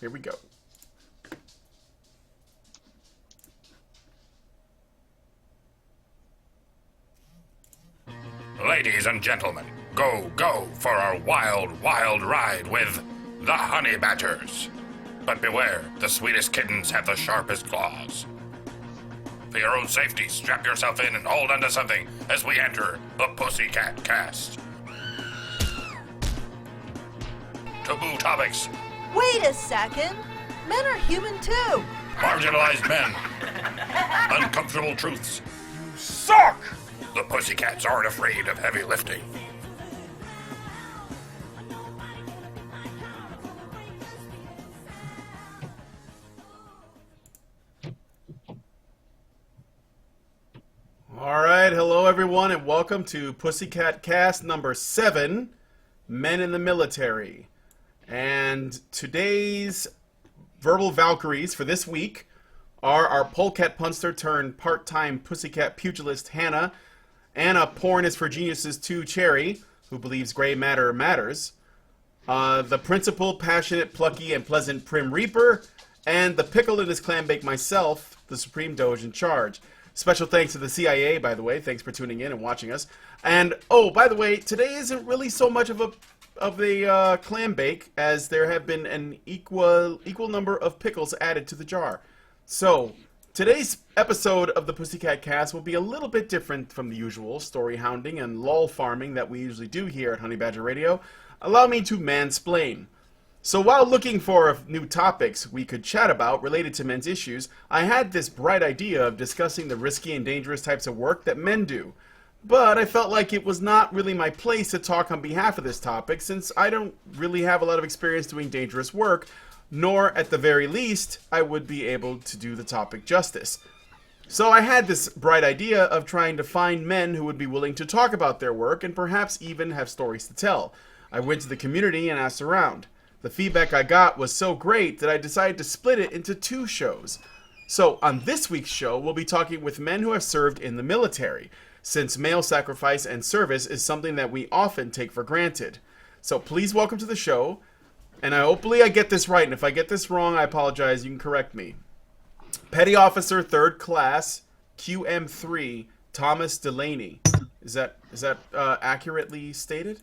Here we go. Ladies and gentlemen, go for our wild, wild ride with the Honey Badgers. But beware, the sweetest kittens have the sharpest claws. For your own safety, strap yourself in and hold onto something as we enter the Pussycat Cast. Taboo topics. Wait a second. Men are human too. Marginalized men. Uncomfortable truths. Suck! The Pussycats aren't afraid of heavy lifting. All right, hello everyone, and welcome to Pussycat Cast number 7, Men in the Military. And today's verbal Valkyries for this week are our polecat punster turned part-time pussycat pugilist Hannah, Anna Porn is for Geniuses 2 Cherry, who believes gray matter matters, the principal, passionate, plucky, and pleasant Prim Reaper, and the pickle in his clam bake myself, the Supreme Doge in charge. Special thanks to the CIA, by the way. Thanks for tuning in and watching us. And, oh, by the way, today isn't really so much of a clam bake, as there have been an equal number of pickles added to the jar. So, today's episode of the Pussycat Cast will be a little bit different from the usual story hounding and lull farming that we usually do here at Honey Badger Radio. Allow me to mansplain. So while looking for new topics we could chat about related to men's issues, I had this bright idea of discussing the risky and dangerous types of work that men do. But I felt like it was not really my place to talk on behalf of this topic, since I don't really have a lot of experience doing dangerous work, nor, at the very least, I would be able to do the topic justice. So I had this bright idea of trying to find men who would be willing to talk about their work and perhaps even have stories to tell. I went to the community and asked around. The feedback I got was so great that I decided to split it into 2 shows. So on this week's show, we'll be talking with men who have served in the military, since male sacrifice and service is something that we often take for granted. So please welcome to the show, and hopefully I get this right, and if I get this wrong, I apologize, you can correct me. Petty Officer 3rd Class, QM3, Thomas Delaney. Is that accurately stated?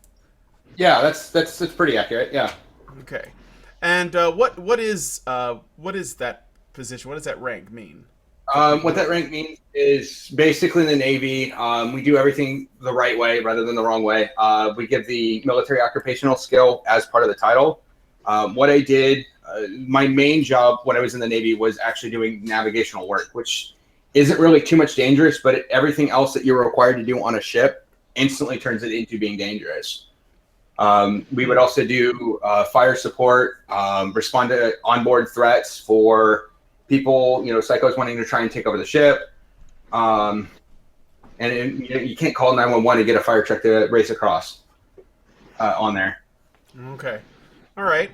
Yeah, that's pretty accurate. Yeah. Okay, and what is that position? What does that rank mean? What that rank means is basically in the Navy, we do everything the right way rather than the wrong way. We give the military occupational skill as part of the title. What I did, my main job when I was in the Navy was actually doing navigational work, which isn't really too much dangerous, but everything else that you're required to do on a ship instantly turns it into being dangerous. We would also do fire support, respond to onboard threats for people, psychos wanting to try and take over the ship. And you can't call 911 to get a fire truck to race across on there. Okay. All right.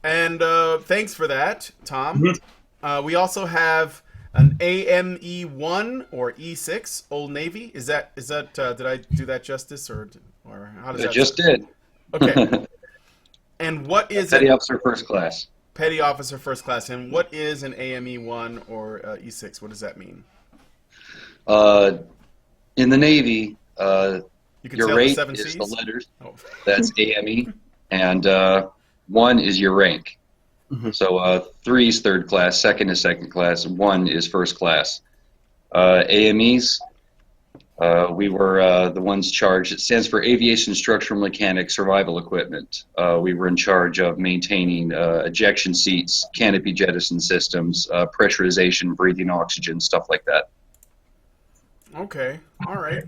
And thanks for that, Tom. Mm-hmm. We also have an AME1 or E6, Old Navy. Is that did I do that justice, or how does that? I just did. Okay. And what is Petty Officer First Class? Petty Officer First Class. And what is an AME1 or E6? What does that mean? In the Navy, your rank the is C's? the letters. Oh. That's AME, and 1 is your rank. Mm-hmm. So 3 is 3rd class, 2nd is 2nd class, 1 is 1st class. AMEs. We were the ones charged. It stands for Aviation Structural Mechanics Survival Equipment. We were in charge of maintaining ejection seats, canopy jettison systems, pressurization, breathing oxygen, stuff like that. Okay. All right.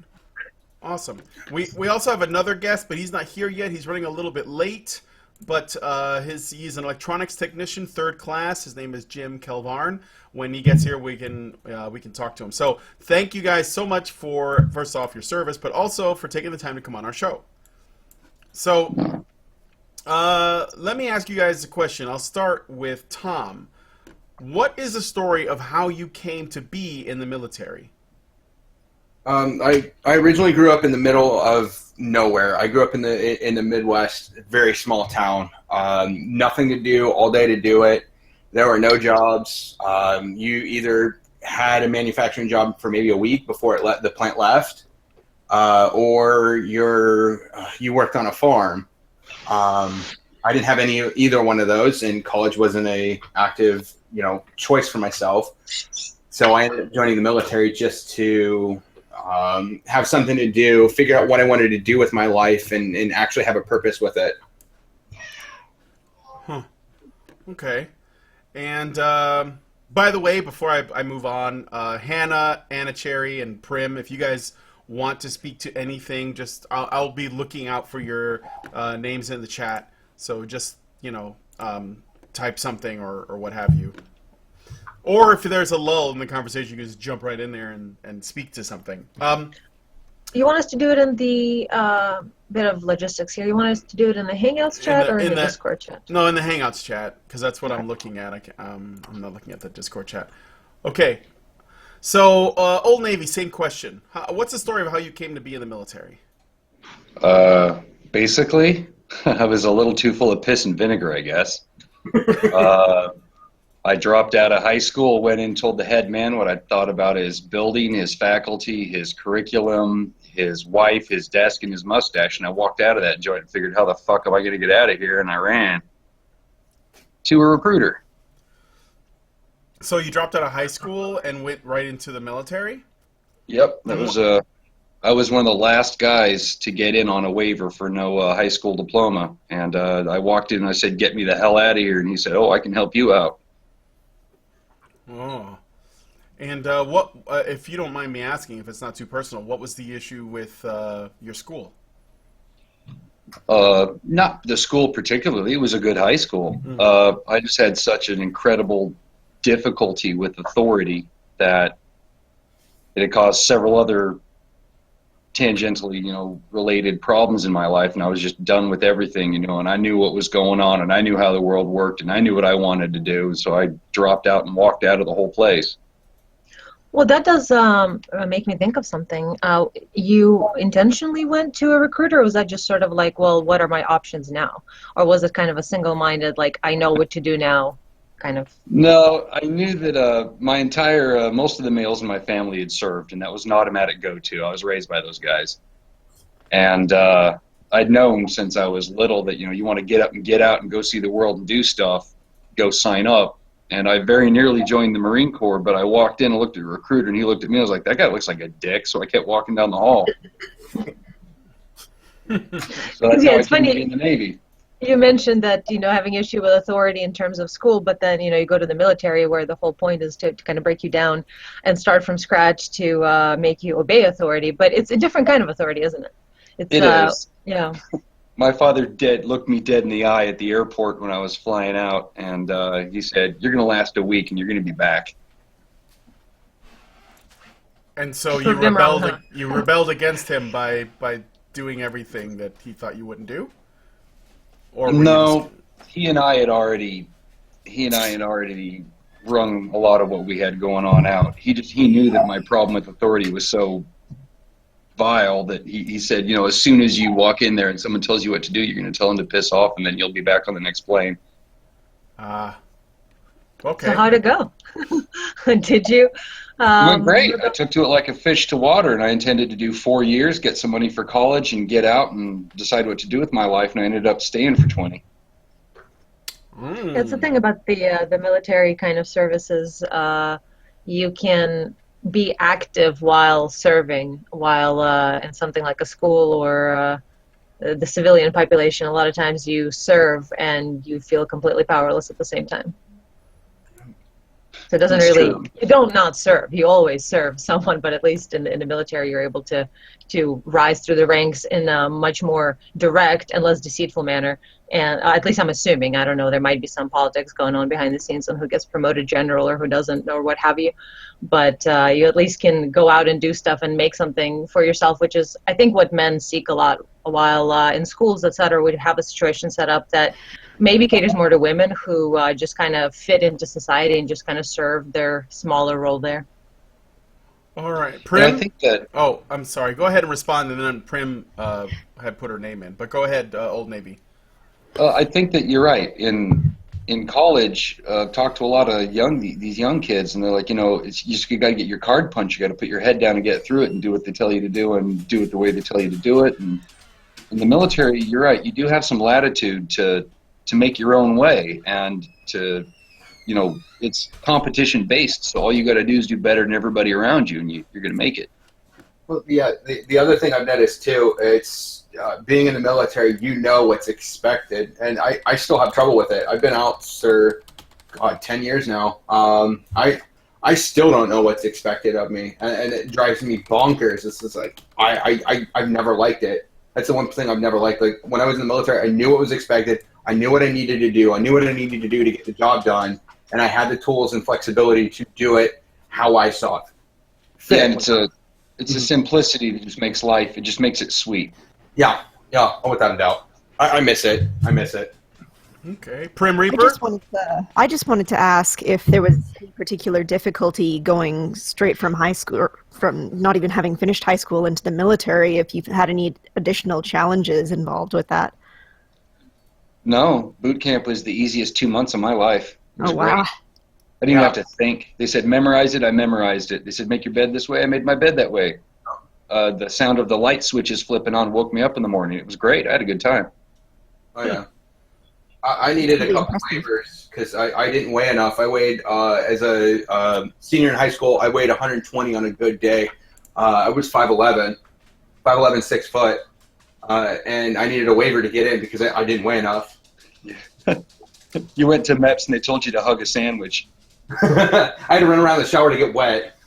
Awesome. We also have another guest, but he's not here yet. He's running a little bit late. But he's an electronics technician, 3rd class. His name is Jim Kelvarn. When he gets here, we can talk to him. So thank you guys so much for, first off, your service, but also for taking the time to come on our show. So let me ask you guys a question. I'll start with Tom. What is the story of how you came to be in the military? I originally grew up in the middle of nowhere. I grew up in the Midwest, very small town. Nothing to do, all day to do it. There were no jobs. You either had a manufacturing job for maybe a week before the plant left, or you worked on a farm. I didn't have either one of those, and college wasn't a active choice for myself. So I ended up joining the military just to have something to do, figure out what I wanted to do with my life, and actually have a purpose with it. Huh. Okay. And by the way, before I move on, Hannah, Anna Cherry, and Prim, if you guys want to speak to anything, just I'll be looking out for your names in the chat. So just type something or what have you. Or if there's a lull in the conversation, you can just jump right in there and speak to something. You want us to do it in the bit of logistics here? You want us to do it in the Hangouts chat or in the Discord chat? No, in the Hangouts chat, because that's what I'm looking at. I'm not looking at the Discord chat. Okay. So, Old Navy, same question. What's the story of how you came to be in the military? Basically, I was a little too full of piss and vinegar, I guess. I dropped out of high school, went in, told the head man what I thought about his building, his faculty, his curriculum, his wife, his desk, and his mustache. And I walked out of that joint and figured, how the fuck am I going to get out of here? And I ran to a recruiter. So you dropped out of high school and went right into the military? Yep. That was I was one of the last guys to get in on a waiver for no high school diploma. And I walked in and I said, get me the hell out of here. And he said, oh, I can help you out. Oh, and what, if you don't mind me asking, if it's not too personal, what was the issue with your school? Not the school particularly. It was a good high school. I just had such an incredible difficulty with authority that it had caused several other tangentially, related problems in my life, and I was just done with everything, and I knew what was going on, and I knew how the world worked, and I knew what I wanted to do, so I dropped out and walked out of the whole place. Well, that does make me think of something. You intentionally went to a recruiter, or was that just sort of like, well, what are my options now? Or was it kind of a single-minded, like, I know what to do now, kind of? No, I knew that my entire, most of the males in my family had served, and that was an automatic go-to. I was raised by those guys. And I'd known since I was little that, you want to get up and get out and go see the world and do stuff, go sign up. And I very nearly joined the Marine Corps, but I walked in and looked at the recruiter, and he looked at me, and I was like, that guy looks like a dick, so I kept walking down the hall. So that's how I came to be in the Navy. You mentioned that, having issue with authority in terms of school, but then, you go to the military where the whole point is to kind of break you down and start from scratch to make you obey authority. But it's a different kind of authority, isn't it? It is. Yeah. My father looked me dead in the eye at the airport when I was flying out, and he said, you're going to last a week and you're going to be back. And so you rebelled against him by doing everything that he thought you wouldn't do? Or no, he and I had already wrung a lot of what we had going on out. He knew that my problem with authority was so vile that he said, as soon as you walk in there and someone tells you what to do, you're going to tell them to piss off, and then you'll be back on the next plane. Okay. So how'd it go? Did you? It went great. I took to it like a fish to water, and I intended to do 4 years, get some money for college, and get out and decide what to do with my life, and I ended up staying for 20. That's the thing about the military kind of services. You can be active while serving, while in something like a school or the civilian population. A lot of times you serve and you feel completely powerless at the same time. So it doesn't really, you don't not serve. You always serve someone, but at least in the military, you're able to rise through the ranks in a much more direct and less deceitful manner. And at least I'm assuming, I don't know, there might be some politics going on behind the scenes on who gets promoted general or who doesn't or what have you. But you at least can go out and do stuff and make something for yourself, which is, I think, what men seek a lot. While in schools, et cetera, we have a situation set up that maybe caters more to women who just kind of fit into society and just kind of serve their smaller role there. All right, And Prim. I think that Oh, I'm sorry. Go ahead and respond, and then Prim had put her name in. But go ahead, Old Navy. I think that you're right. In college, talk to a lot of these young kids, and they're like, you got to get your card punched. You got to put your head down and get through it, and do what they tell you to do, and do it the way they tell you to do it. And in the military, you're right. You do have some latitude to make your own way, and to, it's competition based. So all you got to do is do better than everybody around you, and you're going to make it. Well, yeah. The other thing I've noticed too, it's being in the military. You know what's expected, and I still have trouble with it. I've been out for 10 years now. I still don't know what's expected of me, and it drives me bonkers. This is like I've never liked it. That's the one thing I've never liked. Like when I was in the military, I knew what was expected. I knew what I needed to do. I knew what I needed to do to get the job done, and I had the tools and flexibility to do it how I saw it. Yeah, and it's a simplicity that just makes life. It just makes it sweet. Yeah, without a doubt. I miss it. I miss it. Okay, Prim Reaper. I just wanted to ask if there was any particular difficulty going straight from high school, or from not even having finished high school into the military, if you've had any additional challenges involved with that. No, boot camp was the easiest 2 months of my life. It was Oh, wow. great. I didn't even have to think. They said, memorize it, I memorized it. They said, make your bed this way, I made my bed that way. The sound of the light switches flipping on woke me up in the morning. It was great. I had a good time. Oh, yeah. I needed a couple waivers because I didn't weigh enough. I weighed, as a senior in high school, I weighed 120 on a good day. I was 5'11", 6 foot, and I needed a waiver to get in because I didn't weigh enough. You went to MEPS and they told you to hug a sandwich. I had to run around the shower to get wet.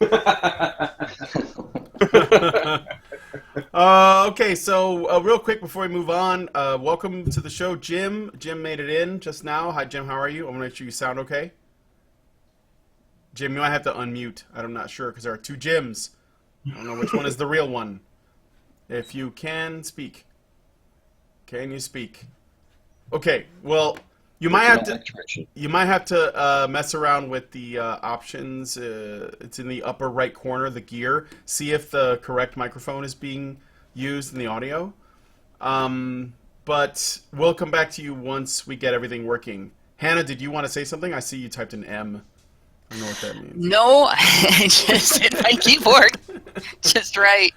Okay, so real quick before we move on, welcome to the show, Jim. Jim made it in just now. Hi, Jim. How are you? I want to make sure you sound okay. Jim, you might have to unmute. I'm not sure because there are two Jims. I don't know which one is the real one. If you can speak. Can you speak? Okay, well, you might have to mess around with the options. It's in the upper right corner, the gear. See if the correct microphone is being used in the audio. But we'll come back to you once we get everything working. Hannah, did you want to say something? I see you typed an M. I don't know what that means. No, I just hit my keyboard just right.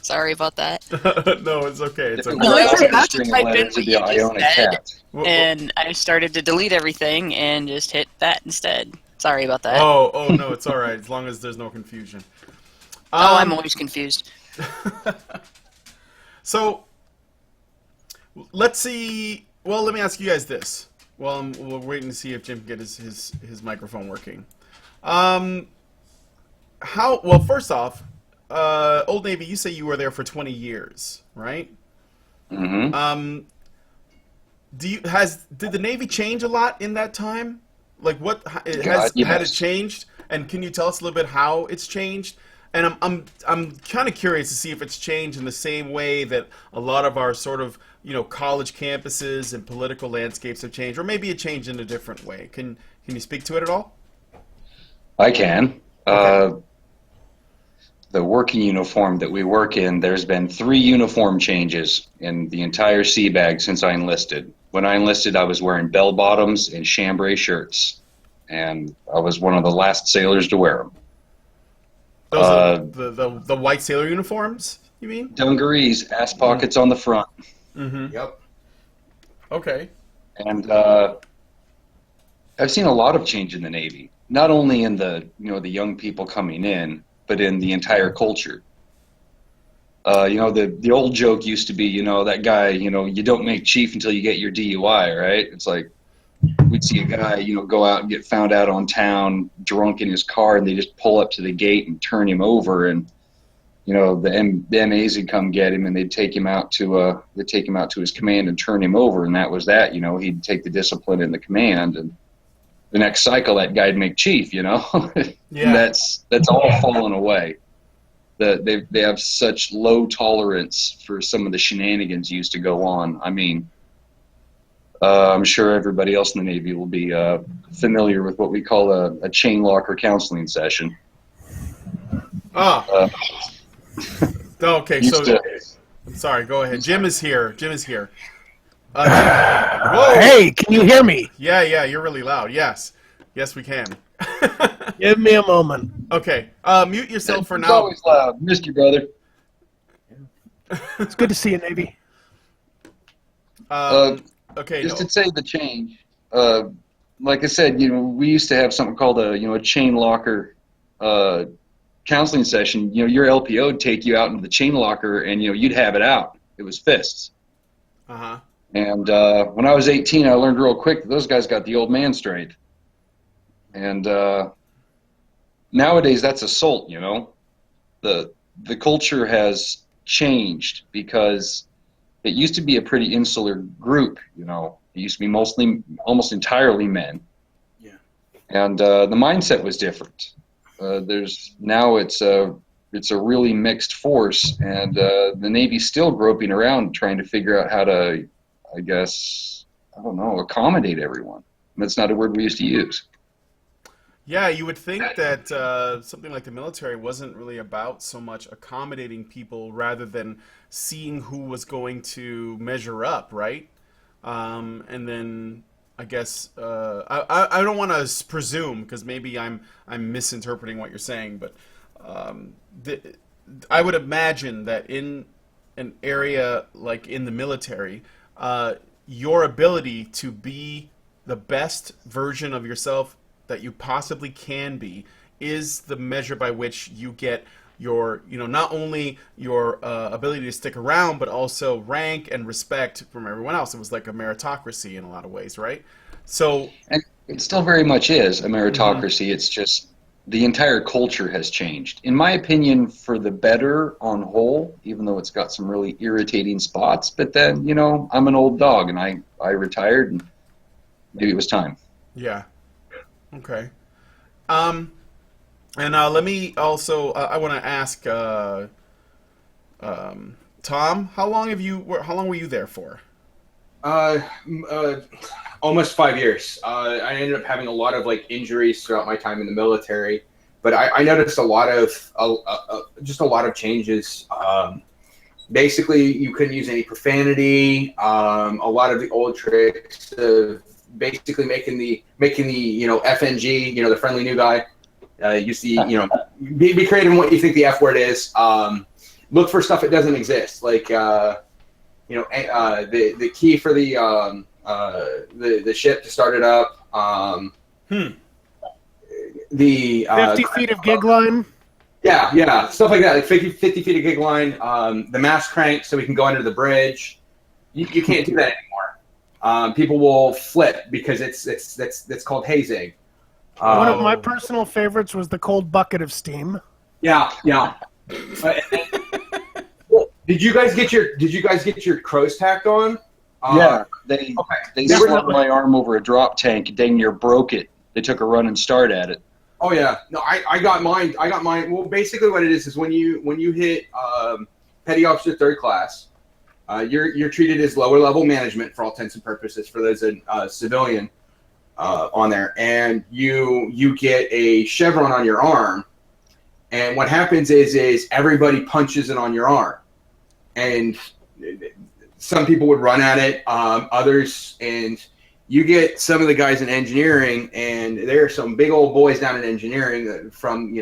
Sorry about that. No, it's okay. It's okay. No, I was about to String type in letter what to you the just Ionic said, cat. and I started to delete everything and just hit that instead. Sorry about that. Oh, no, it's all right, as long as there's no confusion. I'm always confused. So, let's see. Well, let me ask you guys this. Well, we're waiting to see if Jim can get his microphone working. Well, first off, Old Navy, you say you were there for 20 years, right? Mm-hmm. Did the Navy change a lot in that time? Like, Yes. had it changed? And can you tell us a little bit how it's changed? And I'm kind of curious to see if it's changed in the same way that a lot of our sort of college campuses and political landscapes have changed, or maybe it changed in a different way. Can you speak to it at all? I can. Okay. The working uniform that we work in, there's been 3 uniform changes in the entire sea bag since I enlisted. When I enlisted, I was wearing bell bottoms and chambray shirts, and I was one of the last sailors to wear them. Those are the white sailor uniforms, you mean? Dungarees, ass pockets on the front. Mm-hmm. Yep. Okay. And I've seen a lot of change in the Navy, not only in the young people coming in, but in the entire culture. The old joke used to be, that guy, you don't make chief until you get your DUI, right? It's like we'd see a guy, go out and get found out on town drunk in his car, and they just pull up to the gate and turn him over, and the MAs would come get him, and they'd take him out to his command and turn him over, and that was that. He'd take the discipline in the command, and the next cycle that guy'd make chief. Yeah. That's all fallen away. They have such low tolerance for some of the shenanigans used to go on. I mean, I'm sure everybody else in the Navy will be familiar with what we call a chain locker counseling session. Ah. Okay, Used so to- I'm sorry. Go ahead. Jim is here. Whoa. Hey, can you hear me? Yeah, you're really loud. Yes, we can. Give me a moment. Okay, mute yourself for It's now. always loud. Missed you, brother. It's good to see you, Navy. Okay, Just no. to say the change, like I said, we used to have something called a chain locker counseling session. Your LPO would take you out into the chain locker, and you'd have it out. It was fists. Uh-huh. And when I was 18, I learned real quick that those guys got the old man strength. And nowadays, that's assault. The culture has changed because it used to be a pretty insular group. It used to be almost entirely men. Yeah. And the mindset was different. Now it's a really mixed force, and the Navy's still groping around trying to figure out how to, I guess, accommodate everyone. That's not a word we used to use. Yeah, you would think that something like the military wasn't really about so much accommodating people rather than seeing who was going to measure up, right? And then I guess I don't want to presume, because maybe I'm misinterpreting what you're saying, but I would imagine that in an area like in the military, your ability to be the best version of yourself that you possibly can be is the measure by which you get your, not only your ability to stick around, but also rank and respect from everyone else. It was like a meritocracy in a lot of ways, right? So, And it still very much is a meritocracy. It's just the entire culture has changed. In my opinion, for the better on whole, even though it's got some really irritating spots. But then, I'm an old dog, and I retired, and maybe it was time. yeah. Okay. And let me also, I want to ask Tom, how long were you there for? Almost 5 years. I ended up having a lot of injuries throughout my time in the military, but I noticed a lot of changes. Basically, you couldn't use any profanity. A lot of the old tricks of basically making the FNG, the friendly new guy. You see, be creative in what you think the F word is. Look for stuff that doesn't exist, like the key for the ship to start it up. The 50 feet of gig line. Yeah, stuff like that, like 50 feet of gig line. The mast crank so we can go under the bridge. You can't do that anymore. People will flip because it's called hazing. One of my personal favorites was the cold bucket of steam. Yeah. Did you guys get your crows tacked on? Yeah, they swapped my arm over a drop tank, dang near broke it. They took a run and start at it. Oh yeah, no, I got mine. Well, basically what it is when you hit petty officer 3rd class, you're treated as lower level management for all intents and purposes for those civilian on there, and you get a chevron on your arm, and what happens is everybody punches it on your arm, and some people would run at it, others, and you get some of the guys in engineering, and there are some big old boys down in engineering from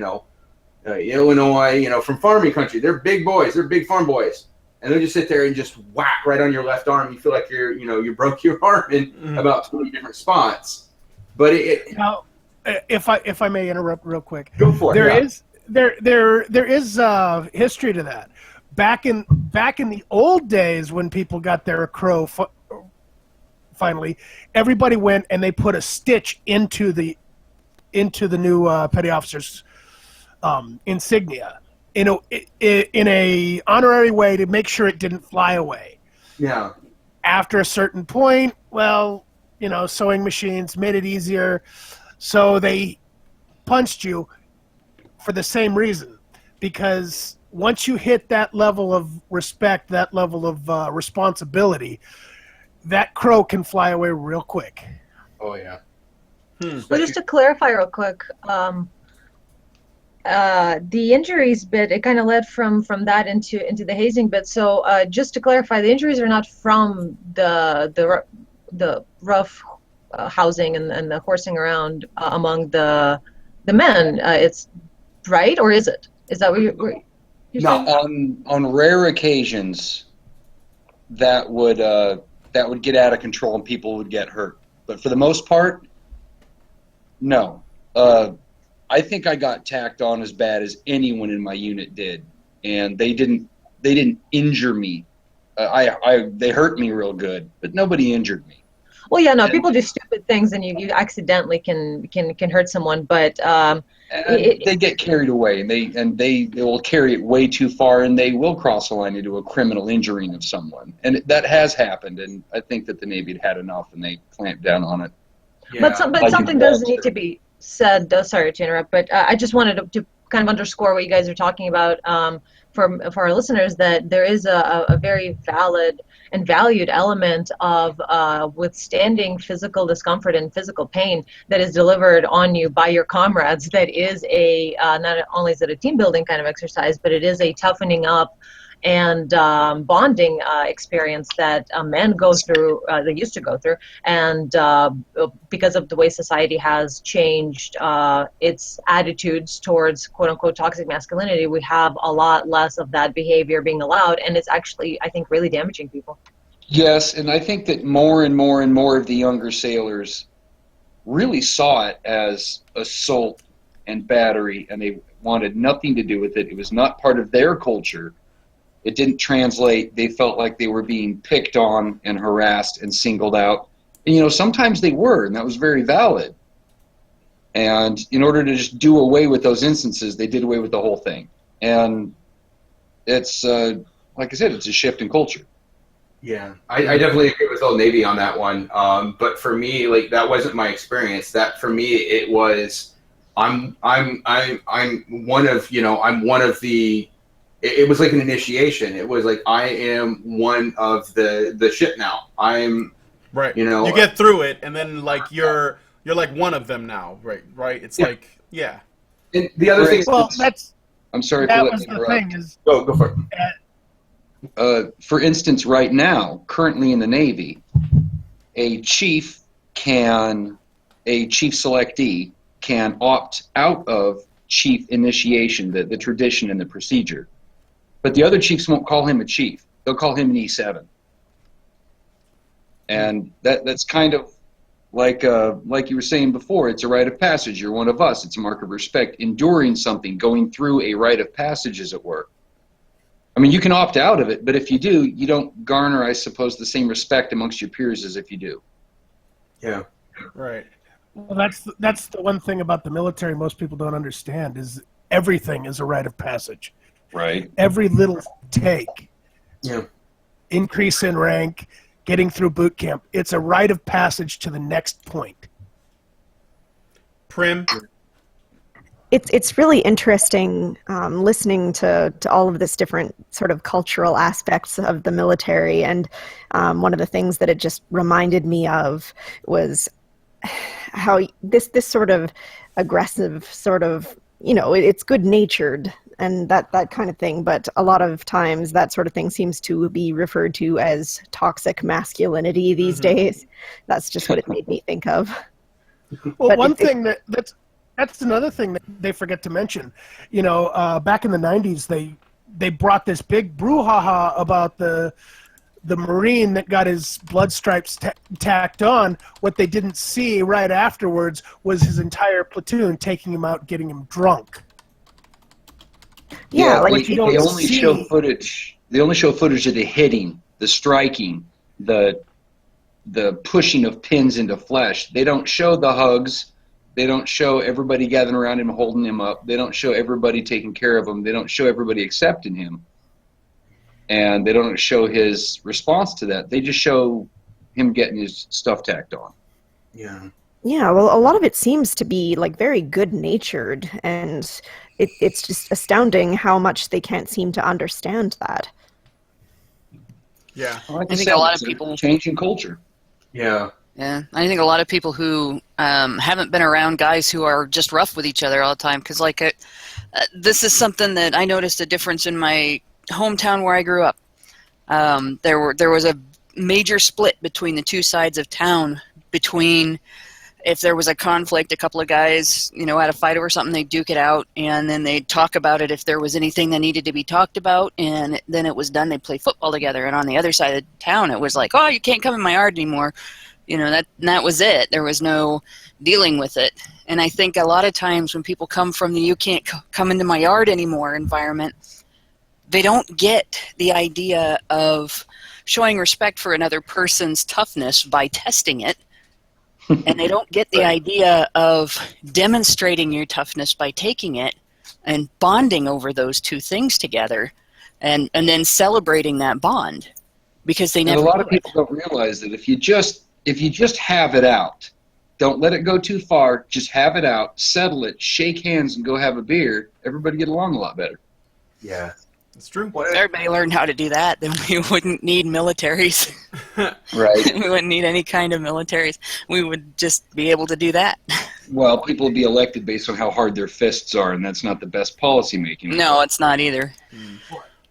Illinois, from farming country. They're big boys, they're big farm boys, and they'll just sit there and just whack right on your left arm. You feel like you broke your arm in about 20 different spots. But Now, if I may interrupt real quick, go for it. There is history to that. Back in the old days when people got their crow finally, everybody went and they put a stitch into the new petty officer's insignia in a honorary way to make sure it didn't fly away. Yeah. After a certain point, sewing machines made it easier, so they punched you for the same reason, because once you hit that level of respect, that level of responsibility, that crow can fly away real quick. Oh yeah. Well, just to clarify real quick, the injuries bit, it kind of led from that into the hazing bit. So just to clarify, the injuries are not from the rough housing and the horsing around among the men. It's right, or is it? Is that what you're No. saying? On rare occasions, that would get out of control and people would get hurt. But for the most part, no. I think I got tacked on as bad as anyone in my unit did, and they didn't injure me. They hurt me real good, but nobody injured me. Well, yeah, no, people do stupid things, and you accidentally can hurt someone, but They get carried away, and they will carry it way too far, and they will cross the line into a criminal injuring of someone, and that has happened. And I think that the Navy had enough, and they clamped down on it. Yeah. But Like something in does Wall need to be said, though. Sorry to interrupt, but I just wanted to kind of underscore what you guys are talking about for our listeners, that there is a very valid and valued element of withstanding physical discomfort and physical pain that is delivered on you by your comrades. That is not only is it a team building kind of exercise, but it is a toughening up and bonding experience that men go through, they used to go through, and because of the way society has changed its attitudes towards quote-unquote toxic masculinity, we have a lot less of that behavior being allowed, and it's actually, I think, really damaging people. Yes, and I think that more and more and more of the younger sailors really saw it as assault and battery, and they wanted nothing to do with it. It was not part of their culture. It didn't translate. They felt like they were being picked on and harassed and singled out. And, sometimes they were, and that was very valid. And in order to just do away with those instances, they did away with the whole thing. And it's, like I said, it's a shift in culture. Yeah, I definitely agree with Old Navy on that one. But for me, like, that wasn't my experience. That for me, it was, I'm one of the. It was like an initiation. It was like, I am one of the ship now. I'm Right. You get through it, and then like you're like one of them now. Right. It's like, yeah. And the other thing. Well, I'm sorry that for was letting the me thing interrupt. is. Go for it. For instance, right now, currently in the Navy, a chief selectee can opt out of chief initiation, the tradition and the procedure. But the other chiefs won't call him a chief. They'll call him an E7. And that's kind of like you were saying before, it's a rite of passage. You're one of us. It's a mark of respect. Enduring something, going through a rite of passage, as it were. I mean, you can opt out of it, but if you do, you don't garner, I suppose, the same respect amongst your peers as if you do. Yeah. Right. Well, that's the one thing about the military most people don't understand is everything is a rite of passage. Right. Every little take, Yeah. increase in rank, getting through boot camp, it's a rite of passage to the next point. Prim. It's really interesting listening to all of this different sort of cultural aspects of the military, and one of the things that it just reminded me of was how this sort of aggressive sort of, it's good-natured and that kind of thing, but a lot of times that sort of thing seems to be referred to as toxic masculinity these days. That's just what it made me think of. Well, But one thing that's another thing that they forget to mention. Back in the 90s, they brought this big brouhaha about the Marine that got his blood stripes tacked on. What they didn't see right afterwards was his entire platoon taking him out, getting him drunk. Yeah, like what you they don't only see. show footage. They only show footage of the hitting, the striking, the pushing of pins into flesh. They don't show the hugs. They don't show everybody gathering around him, holding him up. They don't show everybody taking care of him. They don't show everybody accepting him. And they don't show his response to that. They just show him getting his stuff tacked on. Yeah. Yeah, well, a lot of it seems to be like very good-natured, and it's just astounding how much they can't seem to understand that. Yeah. Like I think said, a lot of it's people- changing culture. Yeah. Yeah, I think a lot of people who haven't been around guys who are just rough with each other all the time, because this is something that I noticed a difference in my hometown where I grew up. There was a major split between the two sides of town. Between if there was a conflict, a couple of guys, had a fight over something, they'd duke it out, and then they'd talk about it if there was anything that needed to be talked about, and then it was done. They'd play football together. And on the other side of town, it was like, oh, you can't come in my yard anymore. That was it. There was no dealing with it. And I think a lot of times when people come from the "you can't come into my yard anymore" environment, they don't get the idea of showing respect for another person's toughness by testing it. And they don't get the idea of demonstrating your toughness by taking it and bonding over those two things together, and then celebrating that bond, because they never. And a lot of people don't realize that if you just have it out, don't let it go too far, just have it out, settle it, shake hands, and go have a beer, everybody get along a lot better. Yeah. It's true. If everybody learned how to do that, then we wouldn't need militaries. Right. We wouldn't need any kind of militaries. We would just be able to do that. Well, people will be elected based on how hard their fists are, and that's not the best policy making. No, it's not either.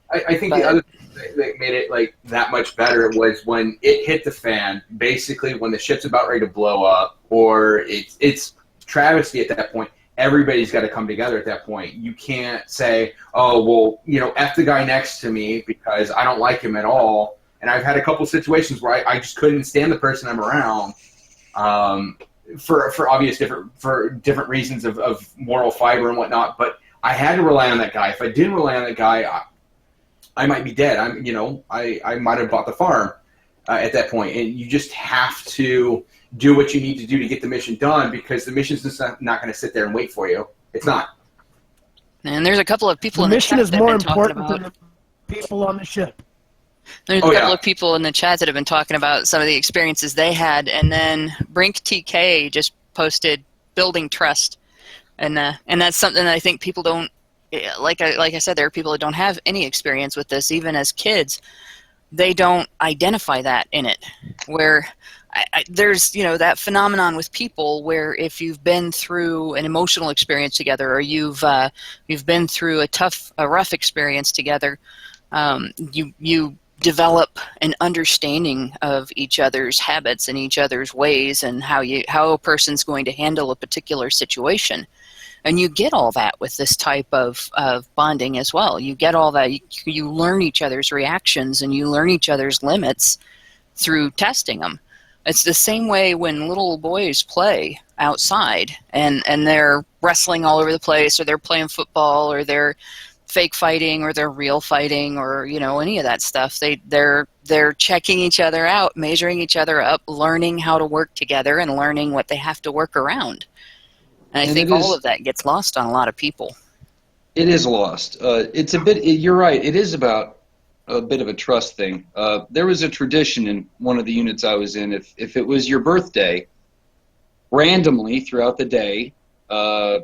I think the other thing that made it like that much better was when it hit the fan. Basically, when the shit's about ready to blow up, or it's travesty at that point. Everybody's got to come together at that point. You can't say, oh, well, F the guy next to me because I don't like him at all. And I've had a couple situations where I just couldn't stand the person I'm around for obvious different reasons of moral fiber and whatnot. But I had to rely on that guy. If I didn't rely on that guy, I might be dead. I might have bought the farm at that point. And you just have to do what you need to do to get the mission done, because the mission's just not going to sit there and wait for you. It's not. And there's a couple of people The in the mission chat is that more have been talking important about. than the people on the ship. There's a couple of people in the chat that have been talking about some of the experiences they had, and then Brink TK just posted building trust, and that's something that I think people don't. Like I said, there are people that don't have any experience with this, even as kids. They don't identify that in it, where there's that phenomenon with people where if you've been through an emotional experience together, or you've been through a rough experience together, you develop an understanding of each other's habits and each other's ways, and how a person's going to handle a particular situation. And you get all that with this type of bonding as well. You get all that. You learn each other's reactions, and you learn each other's limits through testing them. It's the same way when little boys play outside and they're wrestling all over the place, or they're playing football, or they're fake fighting, or they're real fighting, or any of that stuff. They're checking each other out, measuring each other up, learning how to work together, and learning what they have to work around. And I think all of that gets lost on a lot of people. It is lost. It's a bit. You're right. It is about a bit of a trust thing. There was a tradition in one of the units I was in. If it was your birthday, randomly throughout the day, 5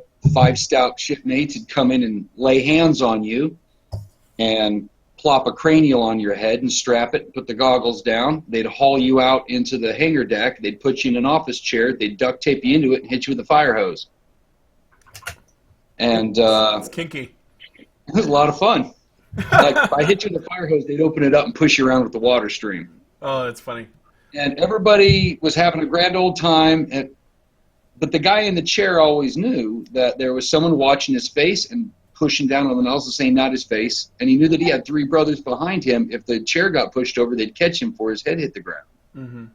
stout shipmates would come in and lay hands on you and plop a cranial on your head and strap it, put the goggles down. They'd haul you out into the hangar deck. They'd put you in an office chair. They'd duct tape you into it and hit you with a fire hose. And it's kinky. It was a lot of fun. Like, if I hit you with a fire hose, they'd open it up and push you around with the water stream. Oh, that's funny. And everybody was having a grand old time. But the guy in the chair always knew that there was someone watching his face and pushing down on the nozzle, saying not his face. And he knew that he had 3 brothers behind him. If the chair got pushed over, they'd catch him before his head hit the ground. Mm-hmm.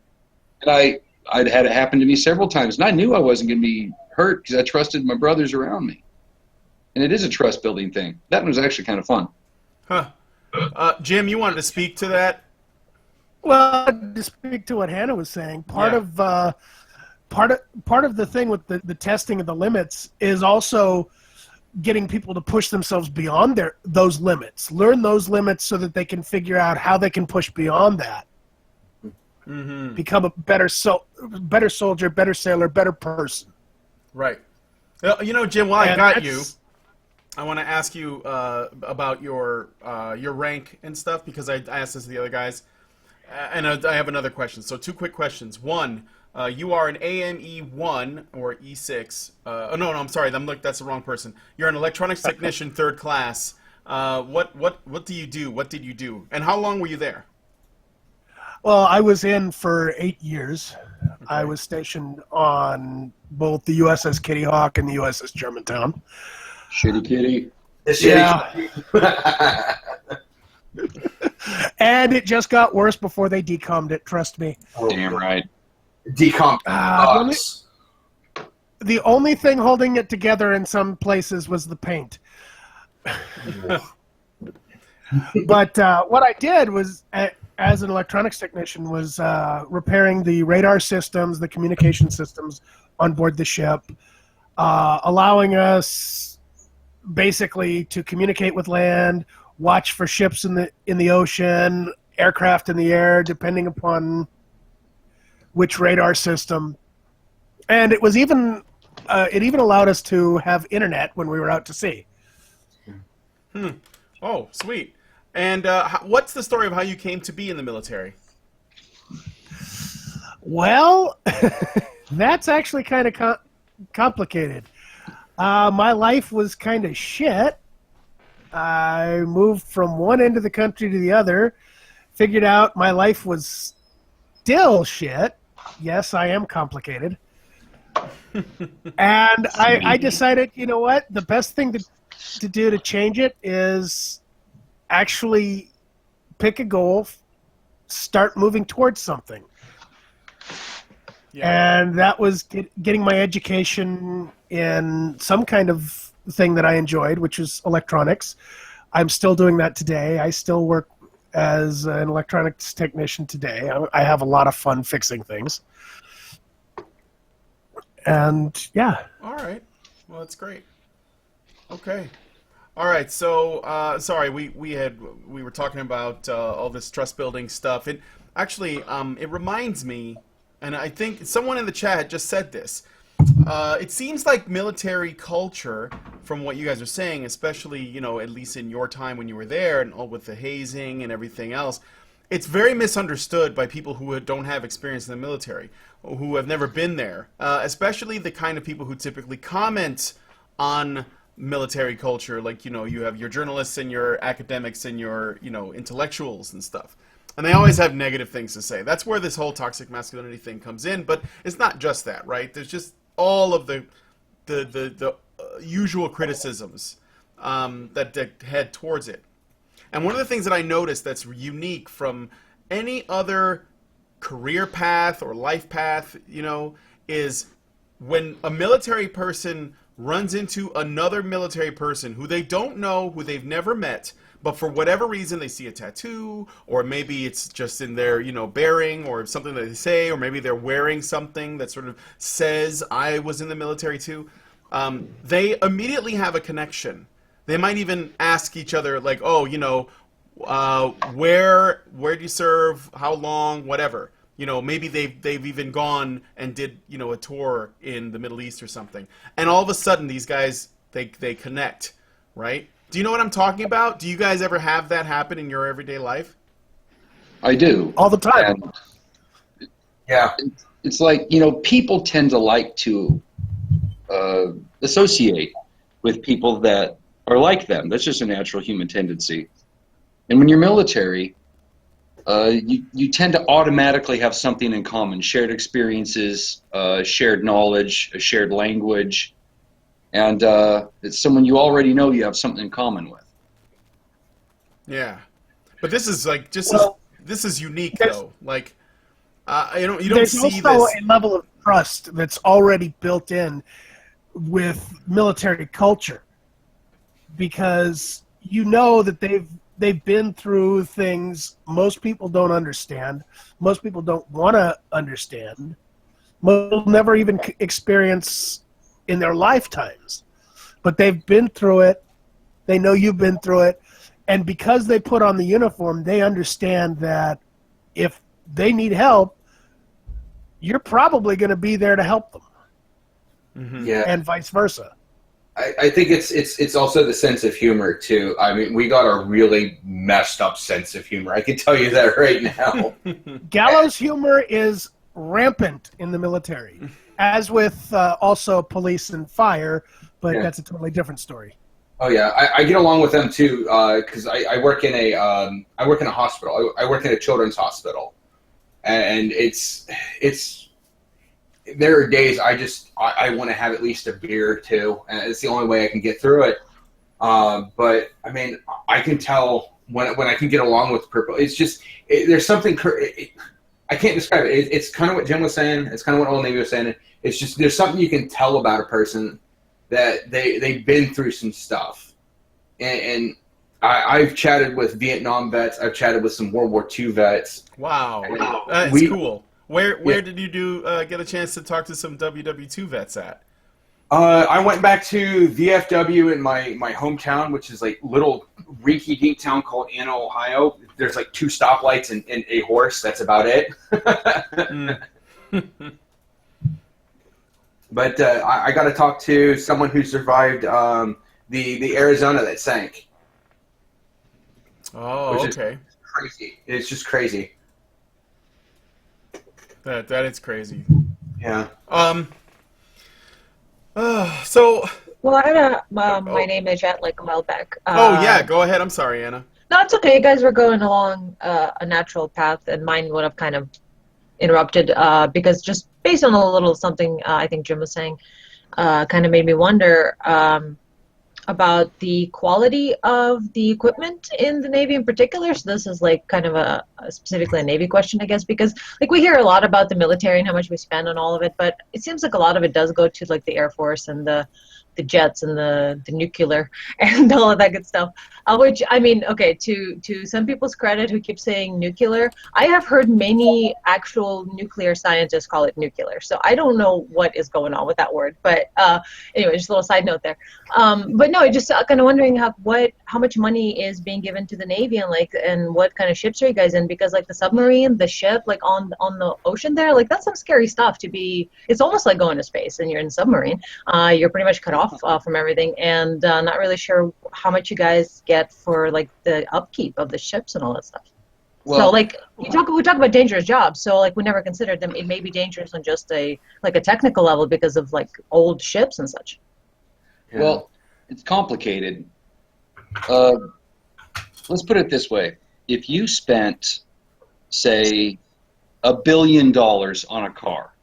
And I'd had it happen to me several times. And I knew I wasn't going to be hurt because I trusted my brothers around me. And it is a trust-building thing. That one was actually kind of fun. Huh. Jim, you wanted to speak to that? Well, to speak to what Hannah was saying, part of the thing with the testing of the limits is also getting people to push themselves beyond those limits, learn those limits so that they can figure out how they can push beyond that. Mm-hmm. Become a better soldier, better sailor, better person. Right. Jim, while I got you, I want to ask you about your rank and stuff, because I asked this to the other guys, and I have another question. So 2 quick questions. One, You are an AME1 or E6. No, I'm sorry. That's the wrong person. You're an electronics technician, 3rd class. What do you do? What did you do? And how long were you there? Well, I was in for 8 years. Okay. I was stationed on both the USS Kitty Hawk and the USS Germantown. Shitty kitty. Yeah. And it just got worse before they decommed it, trust me. Oh, damn right. Decommed. The only thing holding it together in some places was the paint. But what I did was, as an electronics technician, was repairing the radar systems, the communication systems on board the ship, allowing us basically to communicate with land, watch for ships in the ocean, aircraft in the air, depending upon which radar system. And it was even it even allowed us to have internet when we were out to sea. Oh, sweet. And what's the story of how you came to be in the military? Well, that's actually kind of complicated. My life was kind of shit. I moved from one end of the country to the other, figured out my life was still shit. Yes, I am complicated. And I decided, you know what? The best thing to do to change it is actually pick a goal, start moving towards something. Yeah. And that was getting my education in some kind of thing that I enjoyed, which was electronics. I'm still doing that today. I still work as an electronics technician today. I have a lot of fun fixing things. And yeah. All right. Well, that's great. Okay. All right. So, sorry, we were talking about all this trust building stuff. It actually it reminds me, and I think someone in the chat had just said this. It seems like military culture, from what you guys are saying, especially, at least in your time when you were there and all with the hazing and everything else, it's very misunderstood by people who don't have experience in the military, who have never been there, especially the kind of people who typically comment on military culture, like, you have your journalists and your academics and your, intellectuals and stuff. And they always have negative things to say. That's where this whole toxic masculinity thing comes in. But it's not just that, right? There's just all of the usual criticisms that head towards it. And one of the things that I noticed that's unique from any other career path or life path, is when a military person runs into another military person who they don't know, who they've never met, but for whatever reason they see a tattoo, or maybe it's just in their, bearing, or something that they say, or maybe they're wearing something that sort of says, I was in the military too. They immediately have a connection. They might even ask each other, like, oh, where do you serve, how long, whatever. Maybe they've even gone and did, a tour in the Middle East or something. And all of a sudden, these guys, they connect, right? Do you know what I'm talking about? Do you guys ever have that happen in your everyday life? I do. All the time. And yeah. It's like, people tend to like to associate with people that are like them. That's just a natural human tendency. And when you're military, you tend to automatically have something in common, shared experiences, shared knowledge, a shared language, and it's someone you already know you have something in common with. Yeah, but this is like this is unique though. Like, you don't there's see also this. a level of trust that's already built in with military culture, because that they've been through things most people don't understand, most people don't want to understand, most will never even experience in their lifetimes. But they've been through it, they know you've been through it, and because they put on the uniform, they understand that if they need help, you're probably going to be there to help them. Mm-hmm. Yeah. And vice versa. I think it's also the sense of humor too. I mean, we got a really messed up sense of humor. I can tell you that right now. Gallows humor is rampant in the military, as with also police and fire, but Yeah. that's a totally different story. Oh yeah, I get along with them too because I work in a hospital. I work in a children's hospital, and it's there are days I want to have at least a beer or two, and it's the only way I can get through it. But I mean, I can tell when I can get along with people. It's just there's something I can't describe it. It's kind of what Jim was saying. It's kind of what Old Navy was saying. It's just there's something you can tell about a person that they've been through some stuff, and I've chatted with Vietnam vets. I've chatted with some World War II vets. Wow, that's cool. Where did you get a chance to talk to some WW2 vets at? I went back to VFW in my hometown, which is like little rinky dink town called Anna, Ohio. There's like 2 stoplights and a horse. That's about it. But I got to talk to someone who survived the Arizona that sank. Oh, okay. Crazy. It's just crazy. That is crazy. Yeah. So. Well, I had my name is Jet like a while back. Yeah, go ahead. I'm sorry, Anna. No, it's okay. You guys were going along a natural path, and mine would have kind of interrupted because just based on a little something I think Jim was saying, kind of made me wonder about the quality of the equipment in the Navy in particular. So this is like kind of a specifically a Navy question, I guess, because like we hear a lot about the military and how much we spend on all of it, but it seems like a lot of it does go to like the Air Force and the jets and the nuclear and all of that good stuff. Which, I mean, okay, to some people's credit who keep saying nuclear, I have heard many actual nuclear scientists call it nuclear. So I don't know what is going on with that word. But anyway, just a little side note there. But no, just kind of wondering how much money is being given to the Navy and what kind of ships are you guys in? Because like the submarine, the ship, like on the ocean there, like that's some scary stuff to be. It's almost like going to space and you're in a submarine. You're pretty much cut off from everything, and not really sure how much you guys get for like the upkeep of the ships and all that stuff. Well, so like we talk about dangerous jobs, so like we never considered them. It may be dangerous on just a technical level because of like old ships and such. Yeah. Well, it's complicated. Let's put it this way: if you spent, say, $1 billion on a car,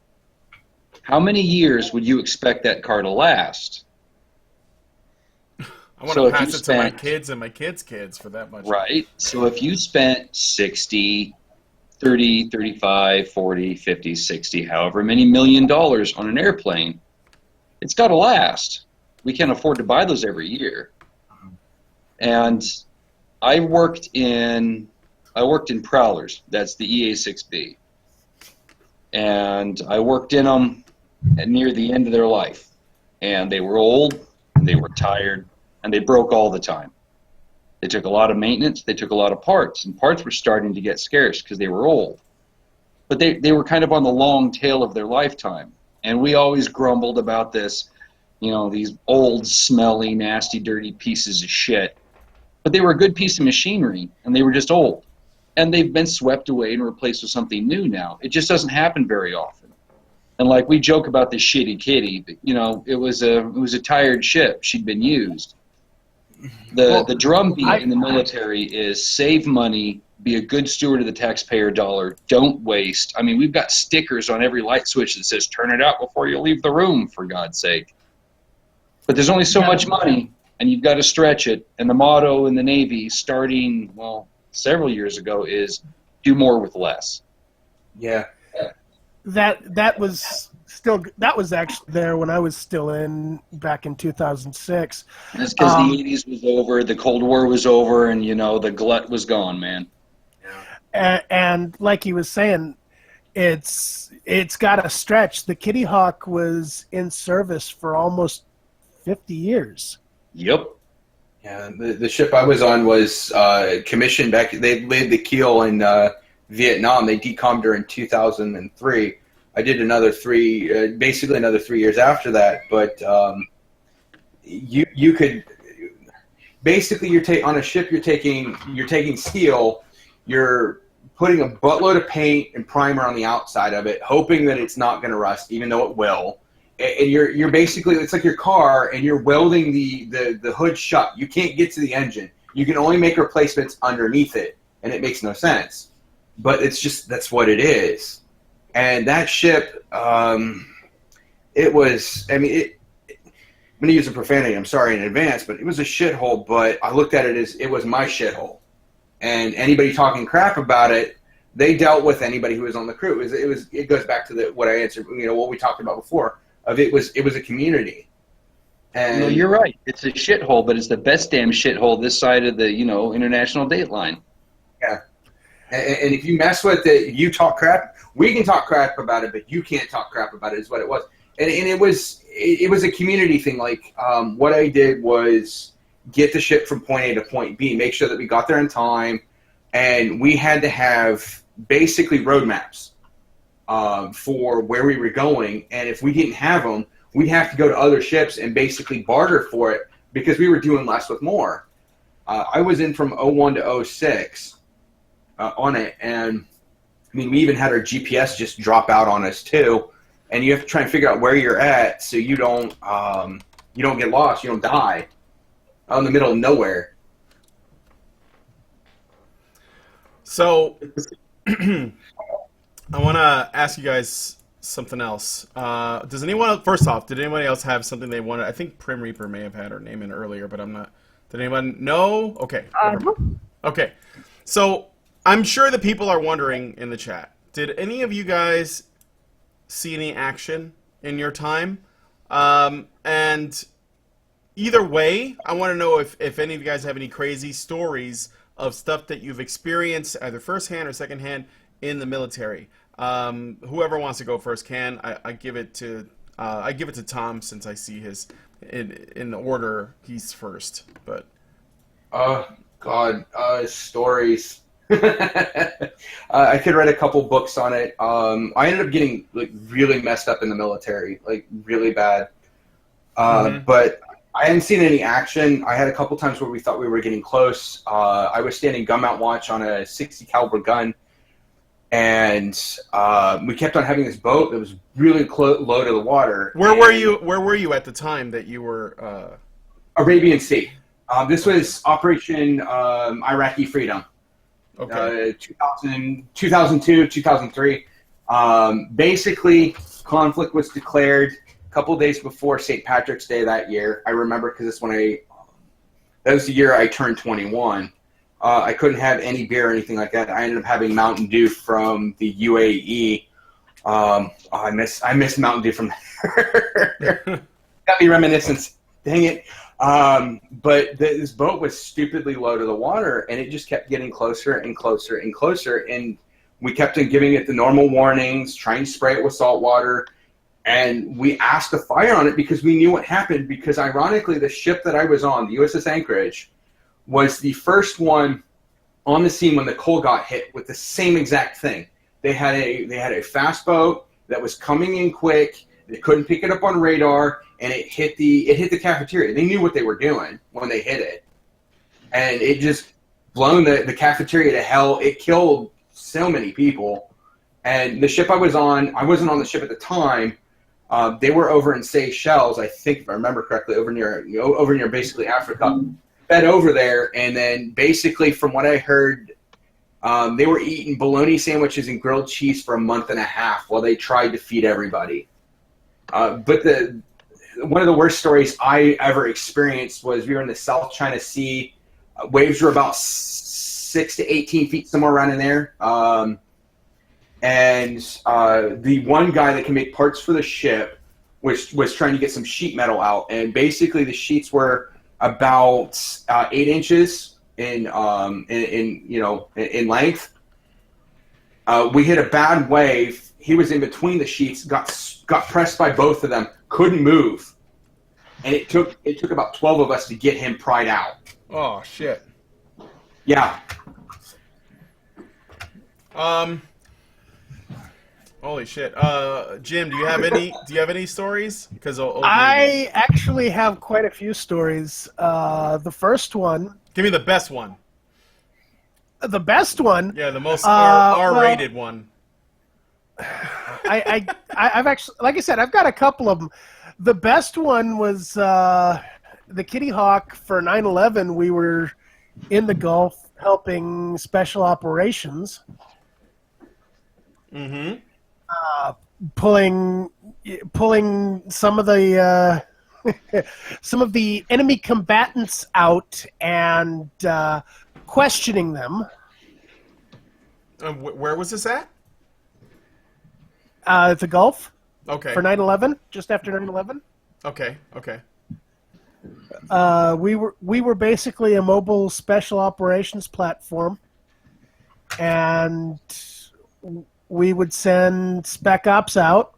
how many years would you expect that car to last? I want to pass it to my kids and my kids' kids for that much. Right. So if you spent 60, 30, 35, 40, 50, 60, however many $1 million on an airplane, it's got to last. We can't afford to buy those every year. And I worked in Prowlers. That's the EA-6B. And I worked in them near the end of their life. And they were old, and they were tired, and they broke all the time. They took a lot of maintenance, they took a lot of parts, and parts were starting to get scarce because they were old. But they were kind of on the long tail of their lifetime. And we always grumbled about this, these old, smelly, nasty, dirty pieces of shit. But they were a good piece of machinery, and they were just old. And they've been swept away and replaced with something new now. It just doesn't happen very often. And like we joke about the shitty kitty, but, it was a tired ship. She'd been used. The drumbeat in the military is save money, be a good steward of the taxpayer dollar, don't waste. I mean, we've got stickers on every light switch that says turn it out before you leave the room, for God's sake. But there's only so much money, and you've got to stretch it. And the motto in the Navy, starting, several years ago, is do more with less. Yeah. That was actually there when I was still in back in 2006. That's because the 80s was over, the Cold War was over, and the glut was gone, man. And like he was saying, it's got to stretch. The Kitty Hawk was in service for almost 50 years. Yep. Yeah, the ship I was on was commissioned back. They laid the keel in Vietnam. They decommed her in 2003. I did another basically another 3 years after that. But you could basically on a ship you're taking steel, you're putting a buttload of paint and primer on the outside of it, hoping that it's not going to rust, even though it will. And you're basically, it's like your car, and you're welding the hood shut. You can't get to the engine. You can only make replacements underneath it, and it makes no sense. But it's just, that's what it is. And that ship, it was, I mean, I'm going to use a profanity, I'm sorry in advance, but it was a shithole, but I looked at it as it was my shithole. And anybody talking crap about it, they dealt with anybody who was on the crew. It goes back to what I answered, what we talked about before, of it was a community. And no, you're right. It's a shithole, but it's the best damn shithole this side of the, international date line. Yeah. And if you mess with it, you talk crap. We can talk crap about it, but you can't talk crap about it. Is what it was. And it was a community thing. Like what I did was get the ship from point A to point B, make sure that we got there in time, and we had to have basically road maps for where we were going. And if we didn't have them, we'd have to go to other ships and basically barter for it because we were doing less with more. I was in from 01 to 06 on it, and I mean, we even had our GPS just drop out on us too. And you have to try and figure out where you're at so you don't get lost, you don't die out in the middle of nowhere. So, I want to ask you guys something else. Does anyone, first off, did anybody else have something they wanted? I think Prim Reaper may have had her name in earlier, but I'm not. Did anyone know? Okay. Okay. So, I'm sure that people are wondering in the chat, did any of you guys see any action in your time? And either way, I want to know if any of you guys have any crazy stories of stuff that you've experienced, either firsthand or secondhand, in the military. Whoever wants to go first can. I give it to Tom, since I see his in the order he's first. But stories. I could write a couple books on it. I ended up getting really messed up in the military, really bad. But I hadn't seen any action. I had a couple times where we thought we were getting close. I was standing gun mount watch on a 60 caliber gun, and we kept on having this boat that was really low to the water. Where were you at the time that you were? Arabian Sea. This was Operation Iraqi Freedom. Okay. 2002, 2003. Basically, conflict was declared a couple days before St. Patrick's Day that year. I remember because it's that was the year I turned 21. I couldn't have any beer or anything like that. I ended up having Mountain Dew from the UAE. I miss Mountain Dew from there. Got me reminiscence. Dang it. But this boat was stupidly low to the water, and it just kept getting closer and closer and closer. And we kept on giving it the normal warnings, trying to spray it with salt water. And we asked to fire on it because we knew what happened. Because ironically, the ship that I was on, the USS Anchorage, was the first one on the scene when the coal got hit with the same exact thing. They had a fast boat that was coming in quick. They couldn't pick it up on radar, and it hit the cafeteria. They knew what they were doing when they hit it, and it just blown the cafeteria to hell. It killed so many people. And the ship I was on, I wasn't on the ship at the time. They were over in Seychelles, I think, if I remember correctly, over near basically Africa. Fed over there, and then basically, from what I heard, they were eating bologna sandwiches and grilled cheese for a month and a half while they tried to feed everybody. But one of the worst stories I ever experienced was we were in the South China Sea. Waves were about 6 to 18 feet, somewhere around in there. And the one guy that can make parts for the ship was trying to get some sheet metal out. And basically the sheets were about 8 inches in length. We hit a bad wave. He was in between the sheets, got pressed by both of them, couldn't move, and it took about 12 of us to get him pried out. Oh shit. Yeah. Holy shit. Jim, do you have any stories? Because I actually have quite a few stories. The first one. Give me the best one. the best one. Yeah, the most R-rated well, one. I've actually, like I said, I've got a couple of them. The best one was the Kitty Hawk for 9/11. We were in the Gulf helping special operations. Mm-hmm. Pulling some of the some of the enemy combatants out and questioning them. Where was this at? The Gulf. Okay. For 9/11, just after 9/11. Okay. We were basically a mobile special operations platform, and we would send spec ops out.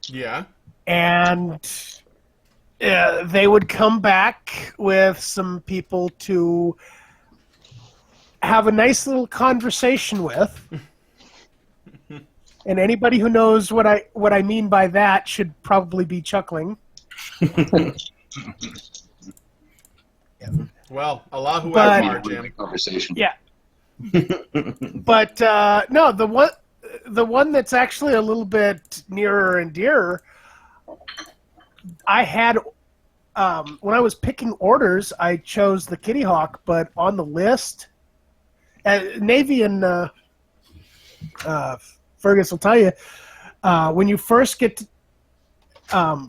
Yeah. And they would come back with some people to have a nice little conversation with. And anybody who knows what I mean by that should probably be chuckling. Well, Allahu Akbar, Jim. Conversation. Yeah. But no, the one that's actually a little bit nearer and dearer, I had when I was picking orders, I chose the Kitty Hawk, but on the list, Navy and Fergus will tell you, when you first get to,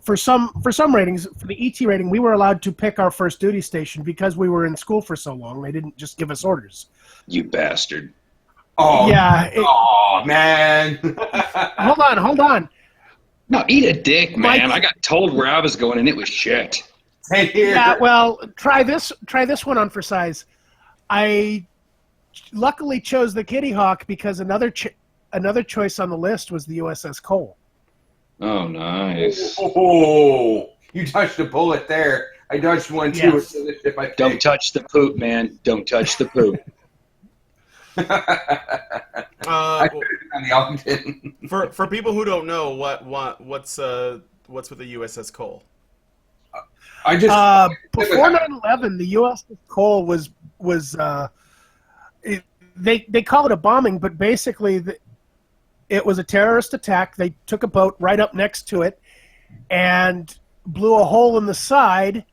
for some ratings, for the ET rating, we were allowed to pick our first duty station because we were in school for so long. They didn't just give us orders. You bastard. Oh, yeah. Man. Hold on. No, eat a dick, man. I got told where I was going, and it was shit. Hey, here. Yeah, well, try this one on for size. I luckily chose the Kitty Hawk because another choice on the list was the USS Cole. Oh, nice. Oh, you touched a bullet there. I dodged one too. Yes. Don't touch the poop, man. Don't touch the poop. For people who don't know, what's with the USS Cole? I just before 9/11, the USS Cole was they call it a bombing, but basically it was a terrorist attack. They took a boat right up next to it and blew a hole in the side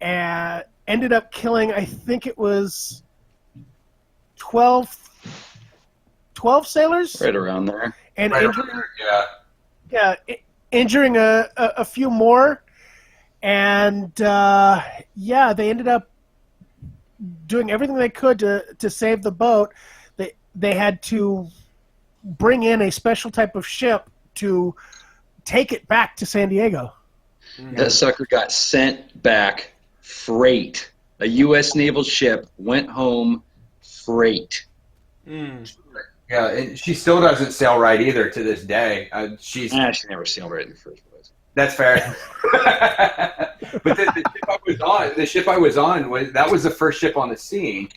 and ended up killing, I think it was 12 sailors? Right around there. And right injuring a few more. And, they ended up doing everything they could to save the boat. They had to bring in a special type of ship to take it back to San Diego. That sucker got sent back freight. A U.S. naval ship went home freight. Yeah, and she still doesn't sail right either to this day. She never sailed right in the first place. That's fair. But the ship I was on was the first ship on the scene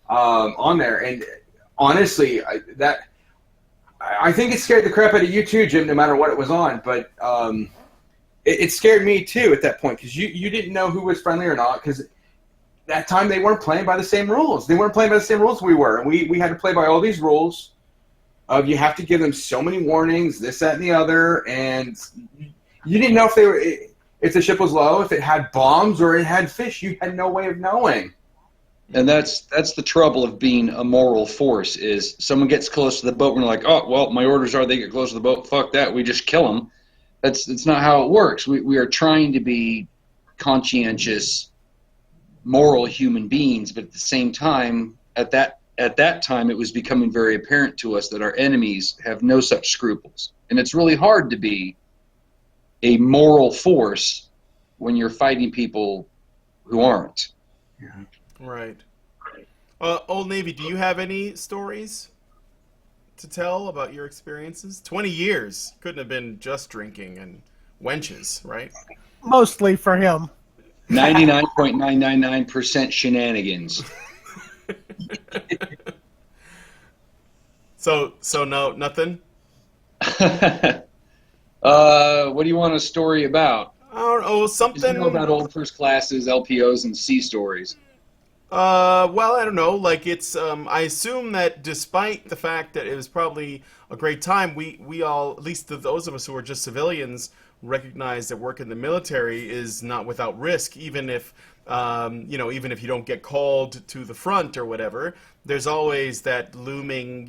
on there, and honestly, I think it scared the crap out of you too, Jim. No matter what it was on, but it scared me too at that point because you didn't know who was friendly or not because that time they weren't playing by the same rules. They weren't playing by the same rules we were, and we had to play by all these rules. Of you have to give them so many warnings, this, that, and the other, and you didn't know if the ship was low, if it had bombs or it had fish. You had no way of knowing. And that's the trouble of being a moral force is someone gets close to the boat and they're like, oh, well, my orders are they get close to the boat. Fuck that. We just kill them. That's not how it works. We are trying to be conscientious, moral human beings, but at the same time, at that time, it was becoming very apparent to us that our enemies have no such scruples. And it's really hard to be a moral force when you're fighting people who aren't. Yeah. Right. Old Navy, do you have any stories to tell about your experiences? 20 years. Couldn't have been just drinking and wenches, right? Mostly for him. 99.999% shenanigans. So no, nothing? What do you want a story about? All don't know, something. You know about old first classes, LPOs, and C stories. Well, I don't know. Like it's, I assume that despite the fact that it was probably a great time, we all, at least those of us who are just civilians, recognize that work in the military is not without risk, even if, even if you don't get called to the front or whatever. There's always that looming,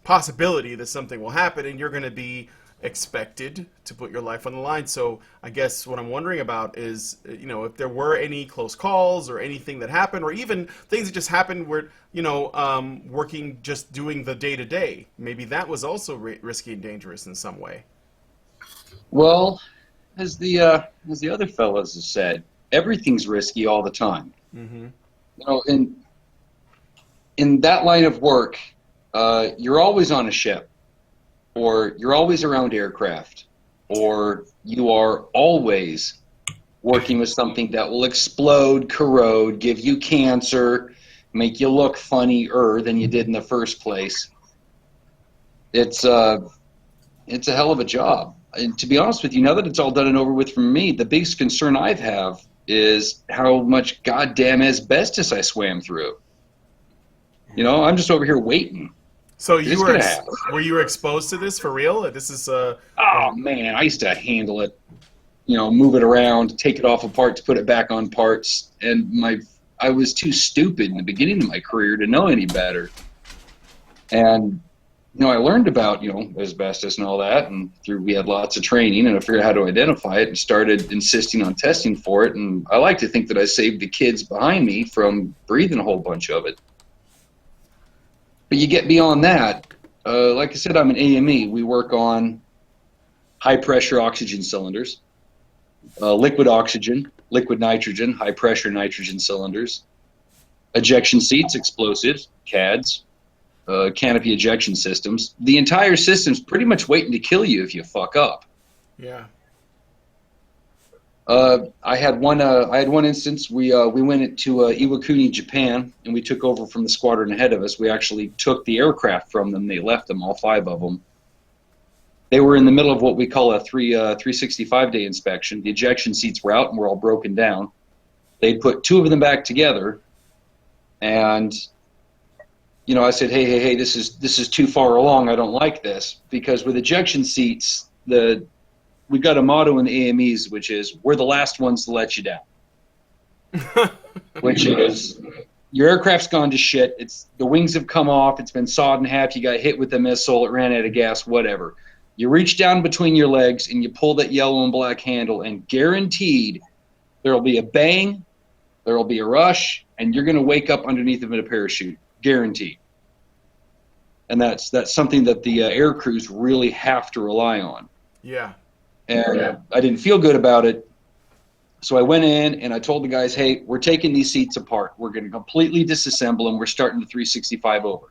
possibility that something will happen, and you're going to be expected to put your life on the line. So I guess what I'm wondering about is, if there were any close calls or anything that happened, or even things that just happened where, working, just doing the day-to-day, maybe that was also risky and dangerous in some way. Well, as the other fellows have said, everything's risky all the time. Mm-hmm. In that line of work, you're always on a ship, or you're always around aircraft, or you are always working with something that will explode, corrode, give you cancer, make you look funnier than you did in the first place. It's a hell of a job. And to be honest with you, now that it's all done and over with for me, the biggest concern I have is how much goddamn asbestos I swam through. I'm just over here waiting. So were you exposed to this for real? This is Oh man, I used to handle it, move it around, take it off of parts, put it back on parts, and I was too stupid in the beginning of my career to know any better. And I learned about asbestos and all that, and we had lots of training, and I figured out how to identify it and started insisting on testing for it. And I like to think that I saved the kids behind me from breathing a whole bunch of it. But you get beyond that. Like I said, I'm an AME. We work on high-pressure oxygen cylinders, liquid oxygen, liquid nitrogen, high-pressure nitrogen cylinders, ejection seats, explosives, CADs, canopy ejection systems. The entire system's pretty much waiting to kill you if you fuck up. Yeah. I had one instance. We went to Iwakuni, Japan, and we took over from the squadron ahead of us. We actually took the aircraft from them. They left them, all 5 of them. They were in the middle of what we call a 365-day inspection. The ejection seats were out and were all broken down. They put 2 of them back together, and I said, hey, this is too far along. I don't like this, because with ejection seats, we've got a motto in the AMEs, which is, we're the last ones to let you down. Which is, your aircraft's gone to shit. The wings have come off. It's been sawed in half. You got hit with a missile. It ran out of gas, whatever. You reach down between your legs and you pull that yellow and black handle, and guaranteed there will be a bang, there will be a rush, and you're going to wake up underneath of a parachute. Guaranteed. And that's something that the air crews really have to rely on. Yeah. And I didn't feel good about it. So I went in and I told the guys, hey, we're taking these seats apart. We're going to completely disassemble them. We're starting the 365 over.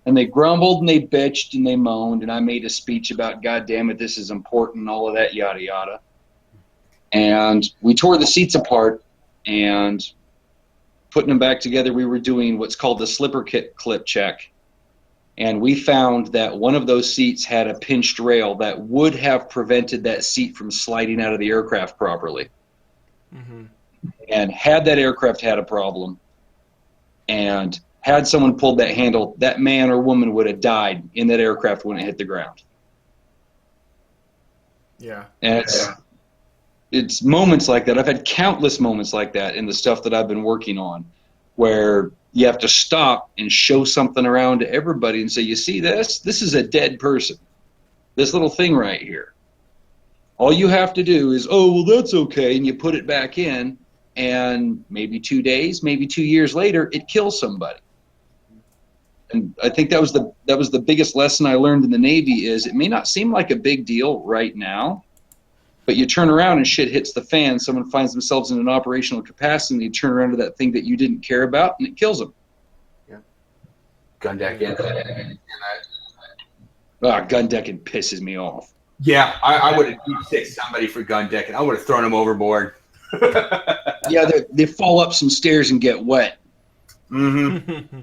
And they grumbled and they bitched and they moaned. And I made a speech about, God damn it, this is important and all of that, yada, yada. And we tore the seats apart, and putting them back together, we were doing what's called the slipper clip check. And we found that one of those seats had a pinched rail that would have prevented that seat from sliding out of the aircraft properly. Mm-hmm. And had that aircraft had a problem, and had someone pulled that handle, that man or woman would have died in that aircraft when it hit the ground. Yeah. And it's moments like that. I've had countless moments like that in the stuff that I've been working on, where you have to stop and show something around to everybody and say, you see this? This is a dead person. This little thing right here. All you have to do is, oh, well, that's okay, and you put it back in, and maybe 2 days, maybe 2 years later, it kills somebody. And I think that was the biggest lesson I learned in the Navy is it may not seem like a big deal right now, but you turn around and shit hits the fan, someone finds themselves in an operational capacity, and you turn around to that thing that you didn't care about, and it kills them. Yeah. Gun deck in. Gun decking pisses me off. Yeah, I would have deep six somebody for gun decking. I would have thrown them overboard. Yeah, they fall up some stairs and get wet. Mm-hmm.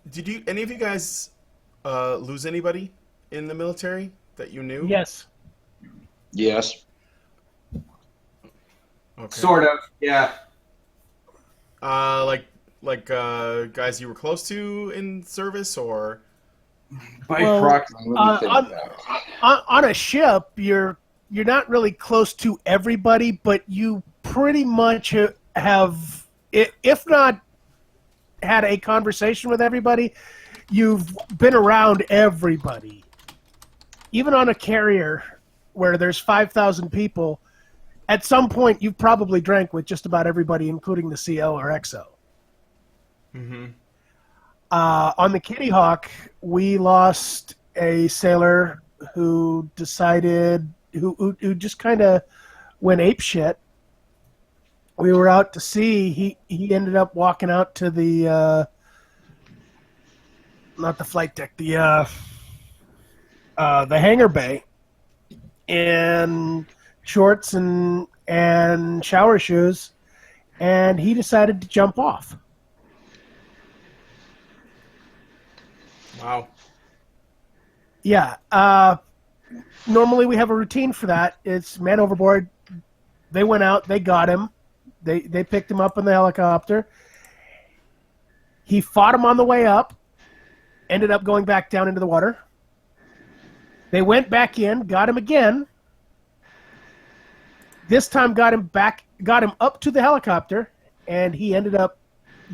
Did any of you guys lose anybody in the military that you knew? Yes. Yes. Okay. Sort of, yeah. Like guys you were close to in service, or By Well, proxy. On a ship, you're not really close to everybody, but you pretty much have, if not had a conversation with everybody, you've been around everybody. Even on a carrier where there's 5,000 people, at some point you've probably drank with just about everybody, including the CL or XO. Mm-hmm. On the Kitty Hawk, we lost a sailor who decided, who just kind of went apeshit. We were out to sea. He ended up walking out to the, not the flight deck, the hangar bay in shorts and shower shoes, and he decided to jump off. Wow. Yeah. Normally we have a routine for that. It's man overboard. They went out. They got him. They picked him up in the helicopter. He fought him on the way up. Ended up going back down into the water. They went back in. Got him again. This time got him up to the helicopter, and he ended up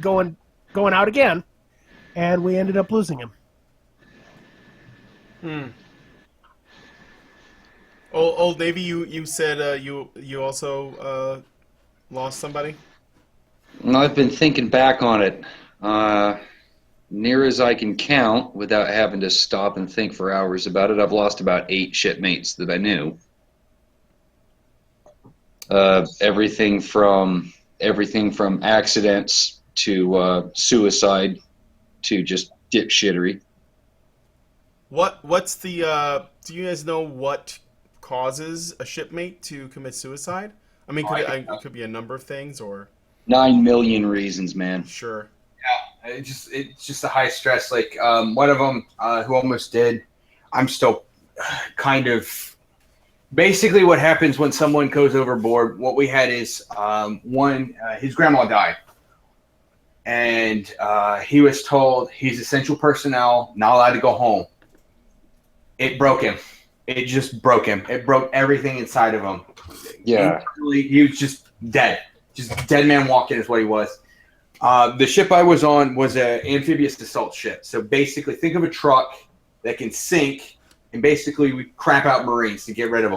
going out again, and we ended up losing him. Old Navy, you said you also lost somebody? Well, I've been thinking back on it. Near as I can count, without having to stop and think for hours about it, I've lost about 8 shipmates that I knew. Everything from accidents to suicide to just dipshittery. What's the do you guys know what causes a shipmate to commit suicide? I mean, it could be a number of things, or 9 million reasons, man. Sure. Yeah, it's just a high stress. Like one of them who almost did. I'm still kind of. Basically, what happens when someone goes overboard? What we had is his grandma died, and he was told he's essential personnel, not allowed to go home. It broke him. It just broke him. It broke everything inside of him. Yeah. He was just dead. Just dead man walking is what he was. The ship I was on was an amphibious assault ship. So basically, think of a truck that can sink, and basically we crap out Marines to get rid of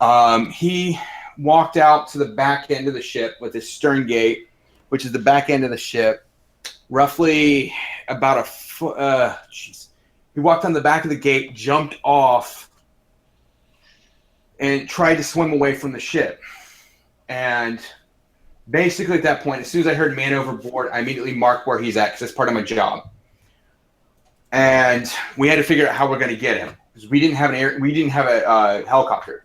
them. He walked out to the back end of the ship with his stern gate, which is the back end of the ship, roughly about a foot. He walked on the back of the gate, jumped off, and tried to swim away from the ship. And basically at that point, as soon as I heard man overboard, I immediately marked where he's at because that's part of my job. And we had to figure out how we're going to get him because we didn't have a helicopter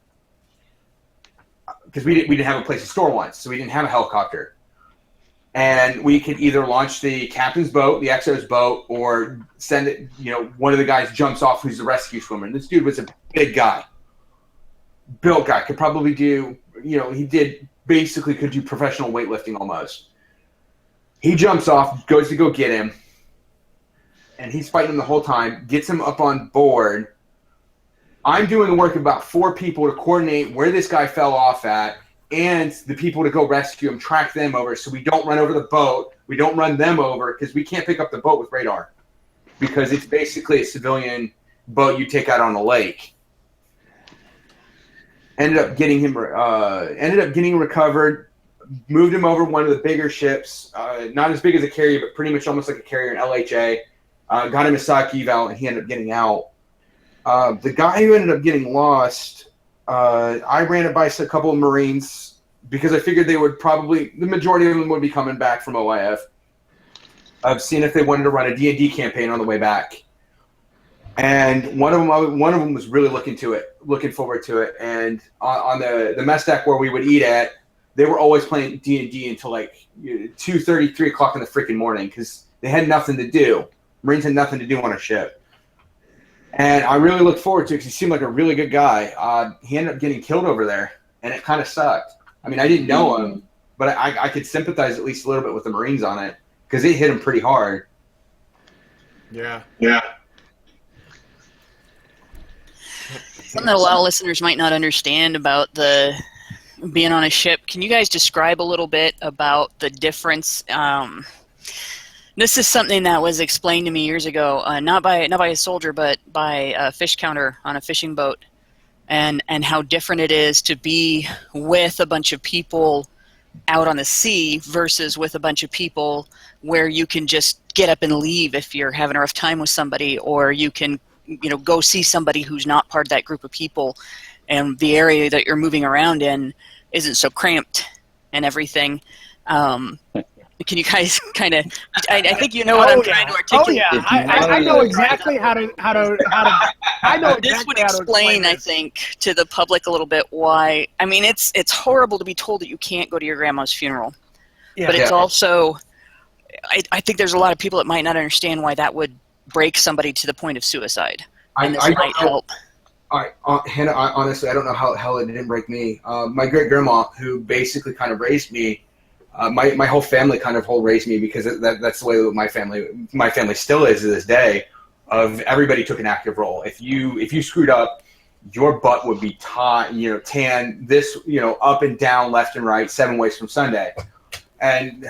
because we didn't have a place to store one, so we didn't have a helicopter. And we could either launch the captain's boat, the XO's boat, or send it. One of the guys jumps off who's the rescue swimmer. And this dude was a big guy, built guy, could probably do. Could do professional weightlifting almost. He jumps off, goes to go get him, and he's fighting him the whole time, gets him up on board. I'm doing the work of about 4 people to coordinate where this guy fell off at, and the people to go rescue him, track them over so we don't run over the boat, we don't run them over, because we can't pick up the boat with radar, because it's basically a civilian boat you take out on a lake. Ended up getting him recovered, moved him over one of the bigger ships, not as big as a carrier, but pretty much almost like a carrier, an LHA. Got him a SOC eval, and he ended up getting out. The guy who ended up getting lost, I ran it by a couple of Marines because I figured they would the majority of them would be coming back from OIF. I've seen if they wanted to run a D&D campaign on the way back. And one of them was really looking forward to it. And on the mess deck where we would eat at, they were always playing D&D until like 2:30, 3 o'clock in the freaking morning because they had nothing to do. Marines had nothing to do on a ship. And I really looked forward to it because he seemed like a really good guy. He ended up getting killed over there, and it kind of sucked. I mean, I didn't know him, but I could sympathize at least a little bit with the Marines on it because it hit him pretty hard. Yeah. Something that a lot of listeners might not understand about the being on a ship. Can you guys describe a little bit about the difference? This is something that was explained to me years ago, not by a soldier, but by a fish counter on a fishing boat, and how different it is to be with a bunch of people out on the sea versus with a bunch of people where you can just get up and leave if you're having a rough time with somebody, or you can, go see somebody who's not part of that group of people, and the area that you're moving around in isn't so cramped and everything. Can you guys kind of? I think you know what I'm trying to articulate. Oh yeah, I know exactly how to. I know exactly this would how to explain, I this. think, to the public a little bit why. I mean, it's horrible to be told that you can't go to your grandma's funeral, Yeah. but it's also. I think there's a lot of people that might not understand why that would break somebody to the point of suicide, and this might help. Hannah, honestly, I don't know how it didn't break me. My great grandma, who basically kind of raised me. My whole family kind of raised me because that's the way that my family still is to this day. Of everybody took an active role. If you screwed up, your butt would be tan, this, up and down, left and right, 7 ways from Sunday. And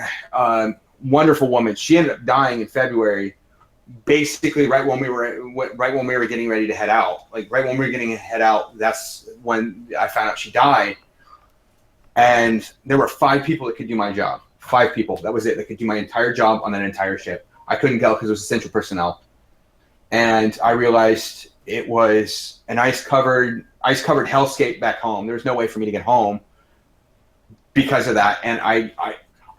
wonderful woman. She ended up dying in February, basically right when we were getting ready to head out. Like right when we were getting to head out, that's when I found out she died. And there were 5 people that could do my job. 5 people. That was it. That could do my entire job on that entire ship. I couldn't go because it was essential personnel. And I realized it was an ice-covered hellscape back home. There was no way for me to get home because of that. And I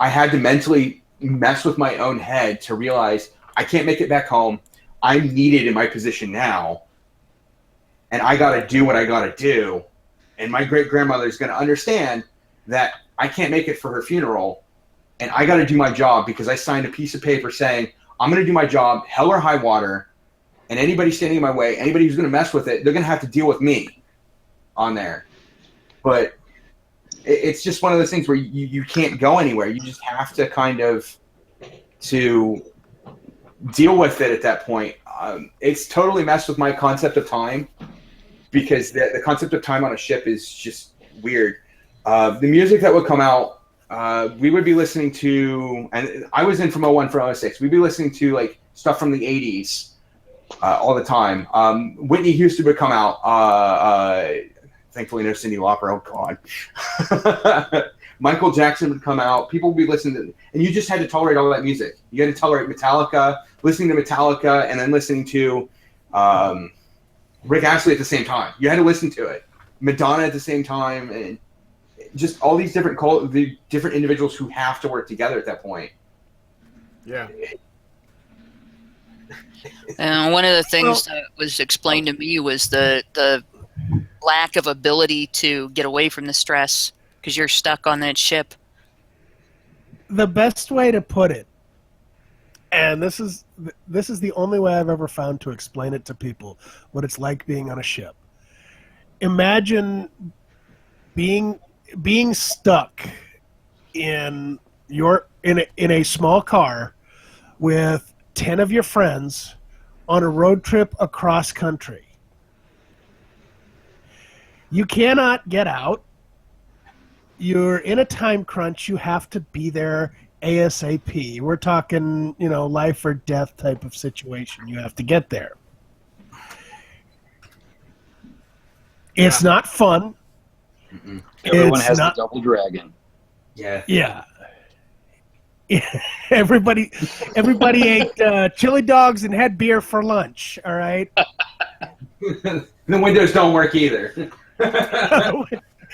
had to mentally mess with my own head to realize I can't make it back home. I'm needed in my position now. And I got to do what I got to do. And my great-grandmother is going to understand that I can't make it for her funeral, and I got to do my job because I signed a piece of paper saying I'm going to do my job, hell or high water, and anybody standing in my way, anybody who's going to mess with it, they're going to have to deal with me on there. But it's just one of those things where you can't go anywhere. You just have to kind of to deal with it at that point. It's totally messed with my concept of time because the concept of time on a ship is just weird. The music that would come out, we would be listening to, and I was in from 01 from 06. We'd be listening to like stuff from the 80s all the time. Whitney Houston would come out. Thankfully, no Cyndi Lauper. Oh God. Michael Jackson would come out. People would be listening to, and you just had to tolerate all that music. You had to tolerate Metallica, listening to Metallica, and then listening to Rick Astley at the same time. You had to listen to it. Madonna at the same time, and just all these different individuals who have to work together at that point. Yeah. And one of the things that was explained to me was the lack of ability to get away from the stress because you're stuck on that ship. The best way to put it, and this is the only way I've ever found to explain it to people, what it's like being on a ship. Imagine being stuck in a small car with 10 of your friends on a road trip across country. You cannot get out. You're in a time crunch. You have to be there ASAP. We're talking, life or death type of situation. You have to get there. It's not fun. Mm-mm. Everyone has the double dragon. Yeah. Yeah. Everybody ate chili dogs and had beer for lunch. All right. The windows don't work either.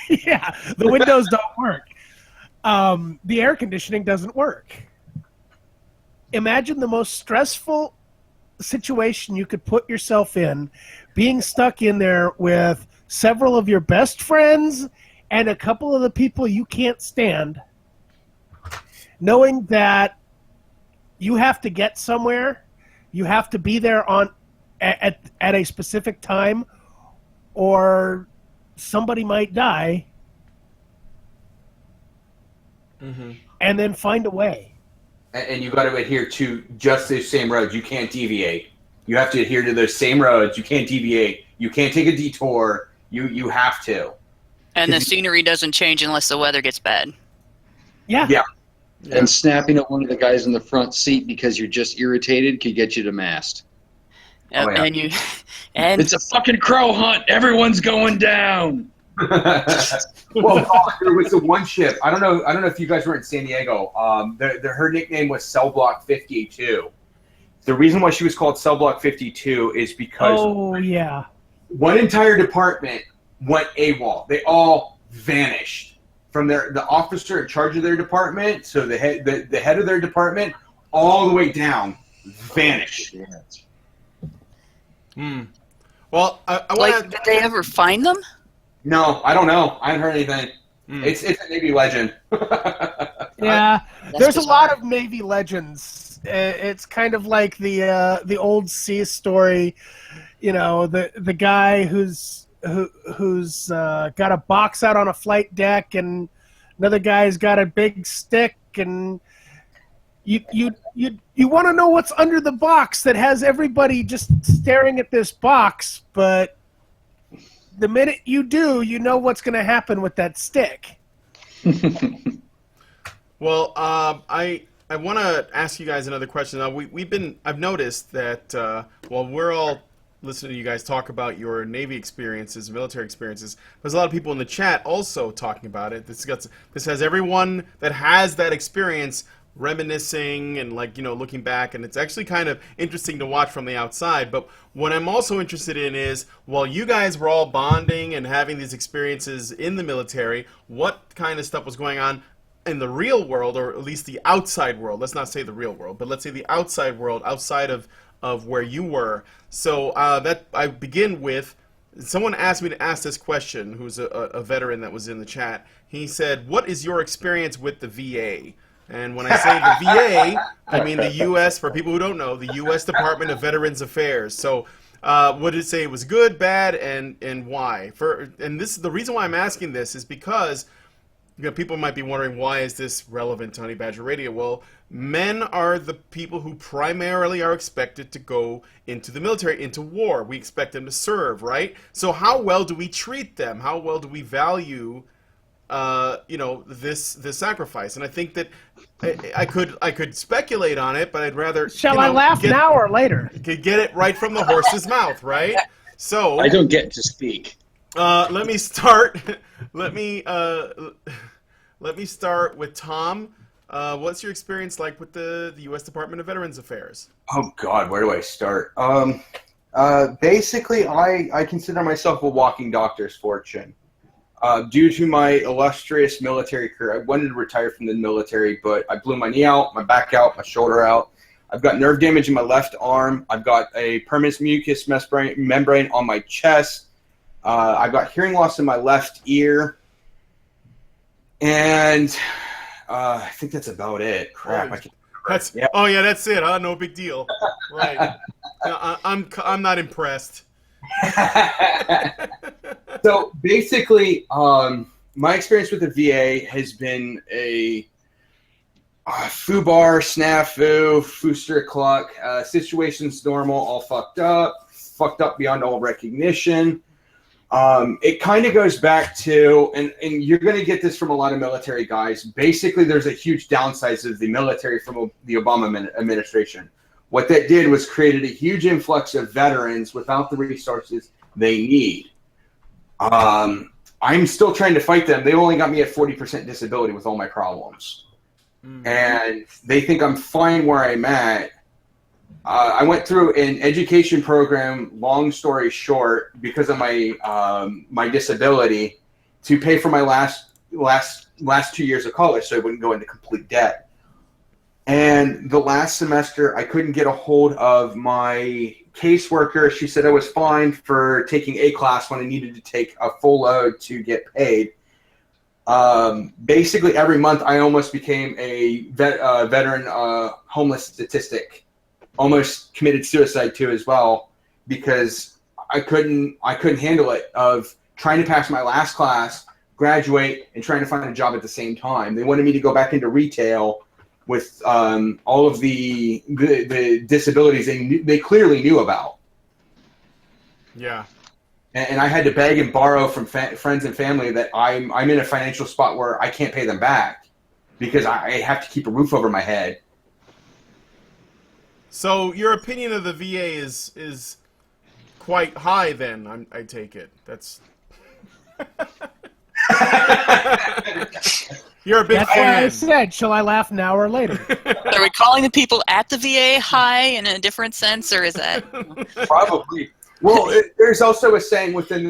Yeah, the windows don't work. The air conditioning doesn't work. Imagine the most stressful situation you could put yourself in, being stuck in there with several of your best friends and a couple of the people you can't stand, knowing that you have to get somewhere, you have to be there on at a specific time, or somebody might die, and then find a way. And you got to adhere to just those same roads. You can't deviate. You have to adhere to those same roads. You can't deviate. You can't take a detour. You have to. And the scenery doesn't change unless the weather gets bad. Yeah. And snapping at one of the guys in the front seat because you're just irritated could get you to mast. Oh, yeah. And It's a fucking crow hunt. Everyone's going down. Well, there was the one ship. I don't know if you guys were in San Diego. Her nickname was Cell Block 52. The reason why she was called Cell Block 52 is because one entire department went AWOL. They all vanished from the officer in charge of their department. So the head of their department, all the way down, vanished. Well, did they ever find them? No, I don't know. I haven't heard anything. It's a Navy legend. Yeah, there's a lot of Navy legends. It's kind of like the old sea story. You know, the guy who's got a box out on a flight deck, and another guy's got a big stick, and you want to know what's under the box that has everybody just staring at this box, but the minute you do, you know what's going to happen with that stick. Well, I want to ask you guys another question. Now, I've noticed that while we're all listening to you guys talk about your Navy experiences, military experiences, there's a lot of people in the chat also talking about it. This has everyone that has that experience reminiscing and looking back, and it's actually kind of interesting to watch from the outside. But what I'm also interested in is, while you guys were all bonding and having these experiences in the military, what kind of stuff was going on in the real world, or at least the outside world? Let's not say the real world, but let's say the outside world, outside of where you were. So that I begin with, someone asked me to ask this question, who's a veteran that was in the chat. He said, what is your experience with the VA? And when I say the VA, I mean the U.S., for people who don't know, the U.S. Department of Veterans Affairs. So what did it say? It was good, bad, and why? The reason why I'm asking this is because people might be wondering, why is this relevant to Honey Badger Radio? Well, men are the people who primarily are expected to go into the military, into war. We expect them to serve, right? So how well do we treat them? How well do we value this sacrifice? And I think that I could speculate on it, but I'd rather. Shall I laugh now or later? Could get it right from the horse's mouth, right? So I don't get to speak. Let me start. Let me start with Tom. What's your experience like with the U.S. Department of Veterans Affairs? Oh God, where do I start? Basically, I consider myself a walking doctor's fortune. Due to my illustrious military career, I wanted to retire from the military, but I blew my knee out, my back out, my shoulder out. I've got nerve damage in my left arm. I've got a permanent mucous membrane on my chest. I've got hearing loss in my left ear. And I think that's about it. Crap. That's it. Huh? No big deal. Right. I'm not impressed. So basically, my experience with the VA has been a foobar, snafu, fooster cluck, situations normal, all fucked up beyond all recognition. It kind of goes back to, and you're going to get this from a lot of military guys, basically there's a huge downside of the military from the Obama administration. What that did was created a huge influx of veterans without the resources they need. I'm still trying to fight them. They only got me at 40% disability with all my problems. And they think I'm fine where I'm at. I went through an education program, long story short, because of my my disability, to pay for my last 2 years of college so I wouldn't go into complete debt. And the last semester, I couldn't get a hold of my caseworker. She said I was fine for taking a class when I needed to take a full load to get paid. Basically, every month, I almost became a veteran homeless statistic. Almost committed suicide, too, as well. because I couldn't handle it of trying to pass my last class, graduate, and trying to find a job at the same time. They wanted me to go back into retail with all of the disabilities they clearly knew about. Yeah. And I had to beg and borrow from friends and family that I'm in a financial spot where I can't pay them back because I have to keep a roof over my head. So your opinion of the VA is quite high then, I take it. That's... You're a big That's why fan. I said, shall I laugh now or later? Are we calling the people at the VA high in a different sense, or is that... Probably. Well, there's also a saying within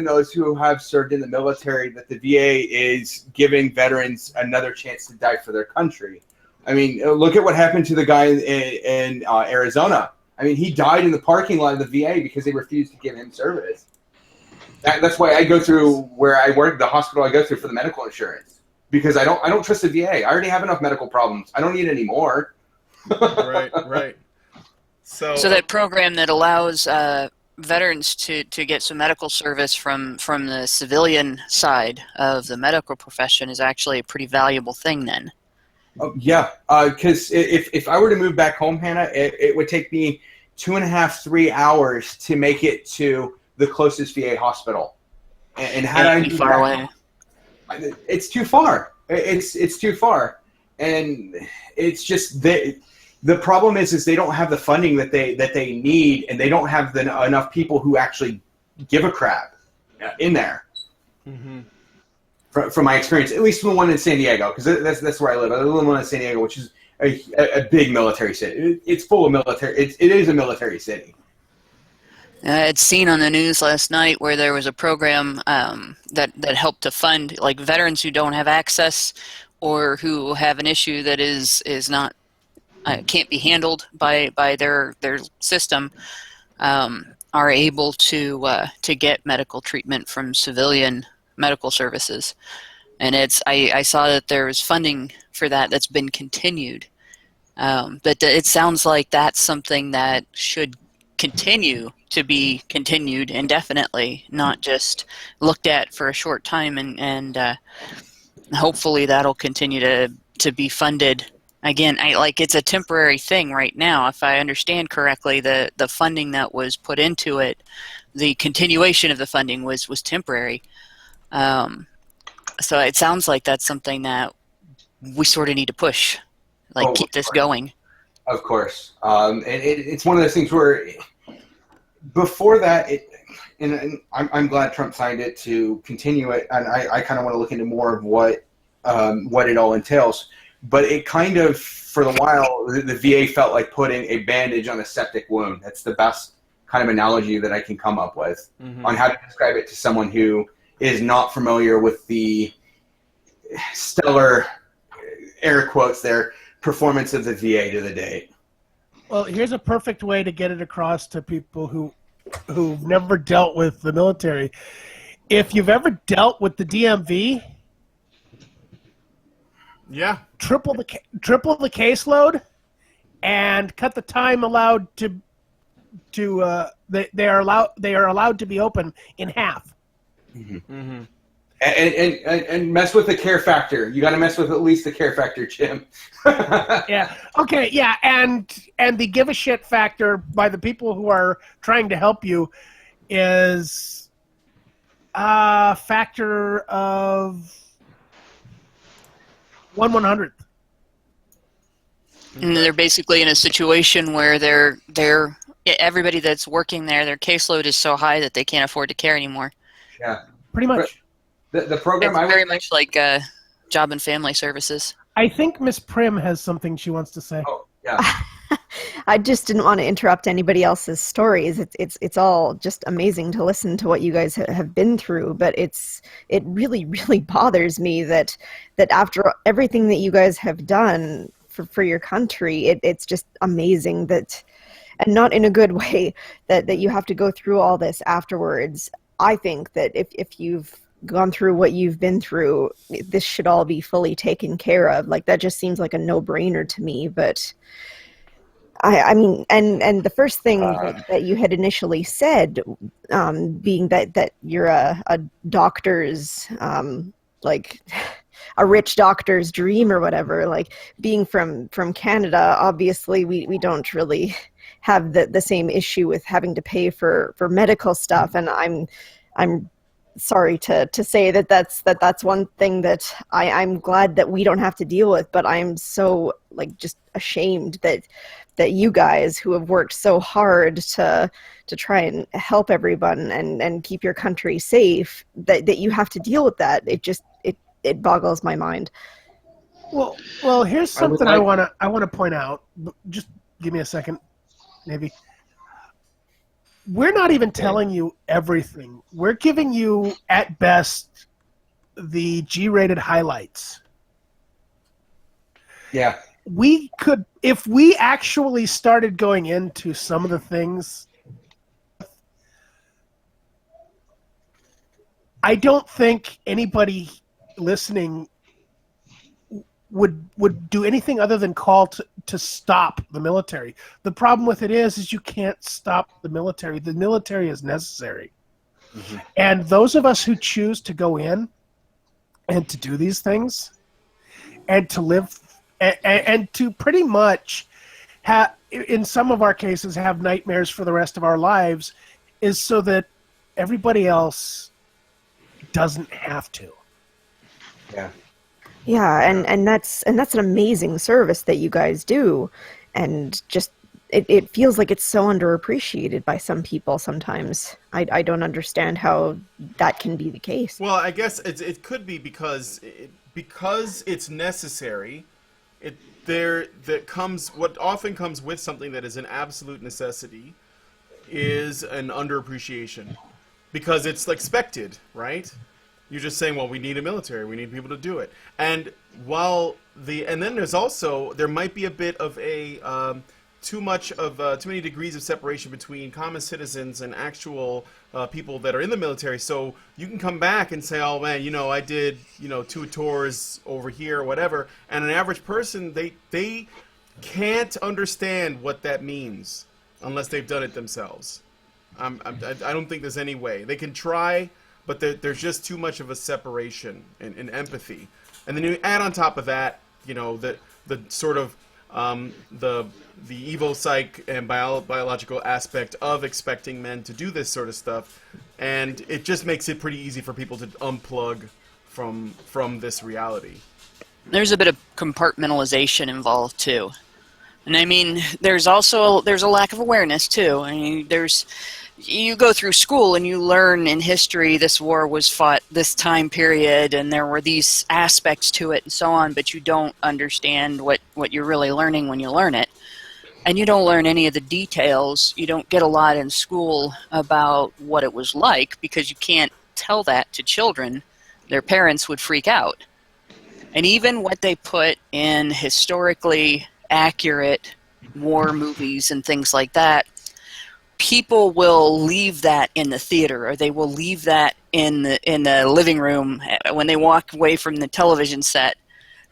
those who have served in the military that the VA is giving veterans another chance to die for their country. I mean, look at what happened to the guy in Arizona. I mean, he died in the parking lot of the VA because they refused to give him service. That's why I go through where I work, the hospital I go through for the medical insurance, because I don't trust the VA. I already have enough medical problems. I don't need any more. Right. So that program that allows veterans to get some medical service from the civilian side of the medical profession is actually a pretty valuable thing then. Oh, yeah, because if I were to move back home, Hannah, it would take me 2.5, 3 hours to make it to the closest VA hospital. And had I moved far away. It's too far. It's too far. And it's just the problem is they don't have the funding that they need, and they don't have enough people who actually give a crap in there. Mm-hmm. From my experience, at least the one in San Diego, because that's where I live. I live in the one in San Diego, which is a big military city. It's full of military. It is a military city. I had seen on the news last night where there was a program that helped to fund like veterans who don't have access or who have an issue that is not can't be handled by their system, are able to get medical treatment from civilian medical services. And I saw that there was funding for that's been continued. But it sounds like that's something that should continue to be continued indefinitely, not just looked at for a short time, and hopefully that'll continue to be funded. Again, it's a temporary thing right now. If I understand correctly, the funding that was put into it, the continuation of the funding was temporary. So it sounds like that's something that we sort of need to push, keep this going. Of course. And it's one of those things where before that, and I'm glad Trump signed it to continue it, and I kind of want to look into more of what it all entails. But it kind of, for a while, the VA felt like putting a bandage on a septic wound. That's the best kind of analogy that I can come up with on how to describe it to someone who is not familiar with the stellar, air quotes there, performance of the VA to the date. Well, here's a perfect way to get it across to people who've never dealt with the military. If you've ever dealt with the DMV, yeah, triple the caseload and cut the time allowed they are allowed to be open in half. Mm-hmm. Mm-hmm. And mess with the care factor. You got to mess with at least the care factor, Jim. Yeah. Okay. Yeah. And the give a shit factor by the people who are trying to help you is a factor of 1/100th. And they're basically in a situation where they're everybody that's working there, their caseload is so high that they can't afford to care anymore. Yeah. Pretty much. The program it's very much like Job and Family Services. I think Miss Prim has something she wants to say. Oh, yeah. I just didn't want to interrupt anybody else's stories. It's all just amazing to listen to what you guys have been through, but it really, really bothers me that after everything that you guys have done for your country, it's just amazing that, and not in a good way, that you have to go through all this afterwards. I think that if you've gone through what you've been through, this should all be fully taken care of. Like, that just seems like a no-brainer to me, but I mean, and the first thing that you had initially said, being that you're a doctor's, like a rich doctor's dream or whatever, like being from Canada, obviously we don't really have the same issue with having to pay for medical stuff, and I'm sorry to say that's one thing that I'm glad that we don't have to deal with, but I'm so like just ashamed that you guys who have worked so hard to try and help everyone and keep your country safe, that you have to deal with that. It boggles my mind. Well, here's something I want to point out. Just give me a second, maybe. We're not even telling you everything. We're giving you, at best, the G-rated highlights. Yeah. We could, if we actually started going into some of the things, I don't think anybody listening would do anything other than call to stop the military. The problem with it is you can't stop the military. The military is necessary. Mm-hmm. And those of us who choose to go in and to do these things and to live and to pretty much in some of our cases have nightmares for the rest of our lives is so that everybody else doesn't have to. Yeah. Yeah, and that's an amazing service that you guys do, and just it feels like it's so underappreciated by some people sometimes. I don't understand how that can be the case. Well, I guess it could be because it's necessary. What often comes with something that is an absolute necessity is an underappreciation, because it's expected, right? You're just saying, well, we need a military, we need people to do it, and then there might be a bit of a too many degrees of separation between common citizens and actual people that are in the military. So you can come back and say, oh man, I did 2 tours over here or whatever, and an average person they can't understand what that means unless they've done it themselves. I don't think there's any way. They can try, but there's just too much of a separation in empathy. And then you add on top of that, the sort of the evo psych and biological aspect of expecting men to do this sort of stuff, and it just makes it pretty easy for people to unplug from this reality. There's a bit of compartmentalization involved too, and I mean there's a lack of awareness too. I mean you go through school and you learn in history this war was fought this time period and there were these aspects to it and so on, but you don't understand what you're really learning when you learn it. And you don't learn any of the details. You don't get a lot in school about what it was like, because you can't tell that to children. Their parents would freak out. And even what they put in historically accurate war movies and things like that, people will leave that in the theater, or they will leave that in the living room when they walk away from the television set.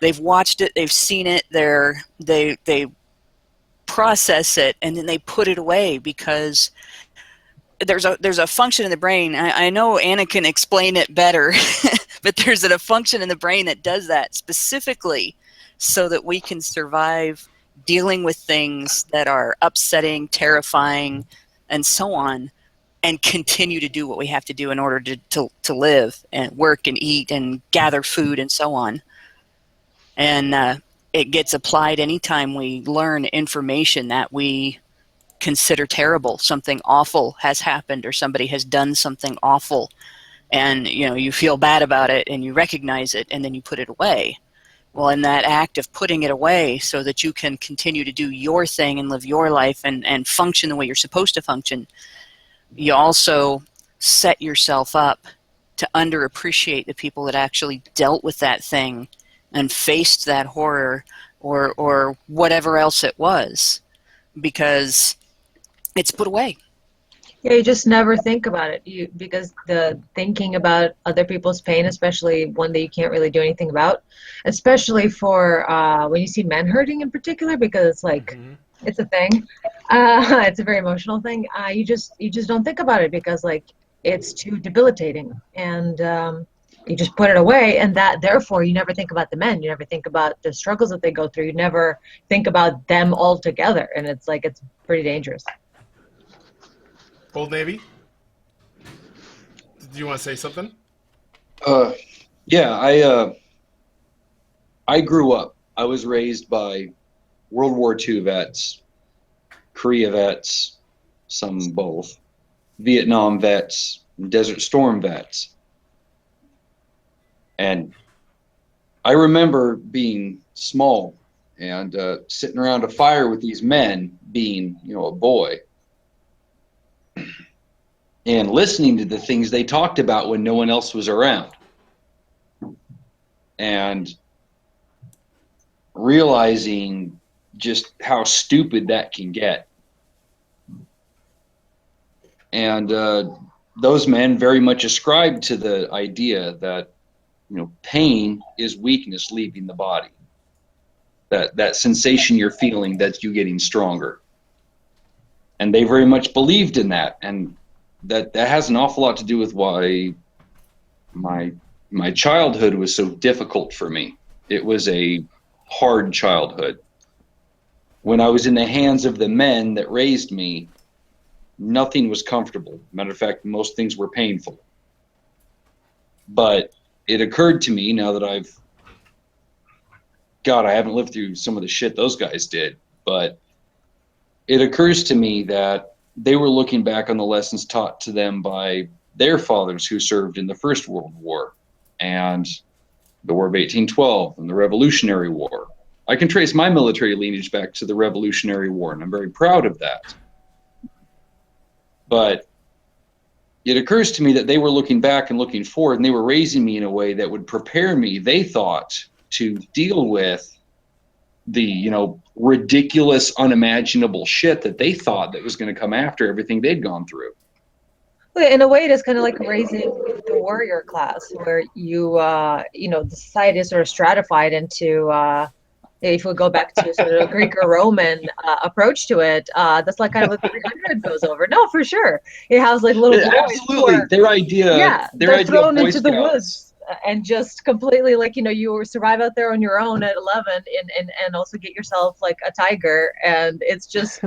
They've watched it, they've seen it, they process it, and then they put it away because there's a function in the brain. I know Anna can explain it better, but there's a function in the brain that does that specifically so that we can survive dealing with things that are upsetting, terrifying, and so on, and continue to do what we have to do in order to live and work and eat and gather food and so on. And it gets applied anytime we learn information that we consider terrible. Something awful has happened, or somebody has done something awful, and you feel bad about it and you recognize it and then you put it away. Well, in that act of putting it away so that you can continue to do your thing and live your life and function the way you're supposed to function, you also set yourself up to underappreciate the people that actually dealt with that thing and faced that horror or whatever else it was, because it's put away. Yeah, you just never think about it. Because the thinking about other people's pain, especially one that you can't really do anything about, especially for when you see men hurting in particular, because it's like It's a thing. It's a very emotional thing. You just don't think about it because like it's too debilitating, and you just put it away, and that therefore you never think about the men. You never think about the struggles that they go through. You never think about them all together, and it's like it's pretty dangerous. Old Navy? Do you want to say something? Yeah, I grew up. I was raised by World War II vets, Korea vets, some both, Vietnam vets, Desert Storm vets. And I remember being small and sitting around a fire with these men, being, a boy, and listening to the things they talked about when no one else was around. And realizing just how stupid that can get. And those men very much ascribed to the idea that, pain is weakness leaving the body. That sensation you're feeling, that you getting stronger. And they very much believed in that. And that has an awful lot to do with why my childhood was so difficult for me. It was a hard childhood. When I was in the hands of the men that raised me, nothing was comfortable. Matter of fact, most things were painful. But it occurred to me now that I haven't lived through some of the shit those guys did, but it occurs to me that they were looking back on the lessons taught to them by their fathers who served in the First World War and the War of 1812 and the Revolutionary War. I can trace my military lineage back to the Revolutionary War, and I'm very proud of that. But it occurs to me that they were looking back and looking forward, and they were raising me in a way that would prepare me, they thought, to deal with the, ridiculous, unimaginable shit that they thought that was going to come after everything they'd gone through. In a way, it is kind of like raising the warrior class, where you, the society is sort of stratified into, if we go back to sort of a Greek or Roman approach to it, that's like kind of what 300 goes over. No, for sure. It has like little boys. Absolutely. Their idea they're thrown of Boy into the Scouts. woods and just completely like, you survive out there on your own at 11 and also get yourself like a tiger. And it's just,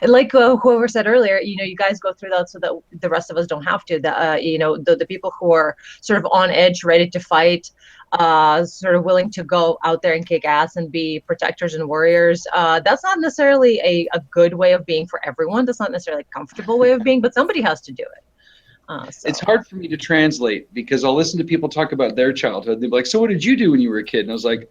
like whoever said earlier, you guys go through that so that the rest of us don't have to. The people who are sort of on edge, ready to fight, sort of willing to go out there and kick ass and be protectors and warriors. That's not necessarily a good way of being for everyone. That's not necessarily a comfortable way of being, but somebody has to do it. So. It's hard for me to translate because I'll listen to people talk about their childhood. They'd be like, so what did you do when you were a kid? And I was like,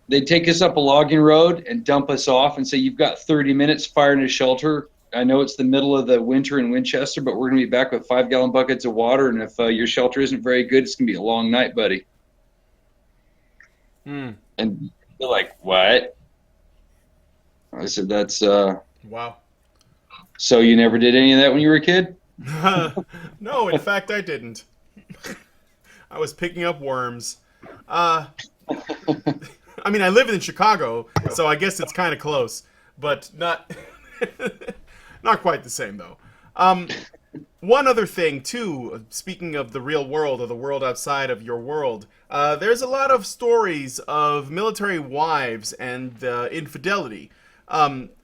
they'd take us up a logging road and dump us off and say, you've got 30 minutes, fire in a shelter. I know it's the middle of the winter in Winchester, but we're going to be back with 5-gallon buckets of water. And if your shelter isn't very good, it's going to be a long night, buddy. And they're like, what? I said, that's... Wow. So you never did any of that when you were a kid? No, in fact, I didn't. I was picking up worms. I mean, I live in Chicago, so I guess it's kind of close, but not not quite the same, though. One other thing, too, speaking of the real world, or the world outside of your world, there's a lot of stories of military wives and infidelity.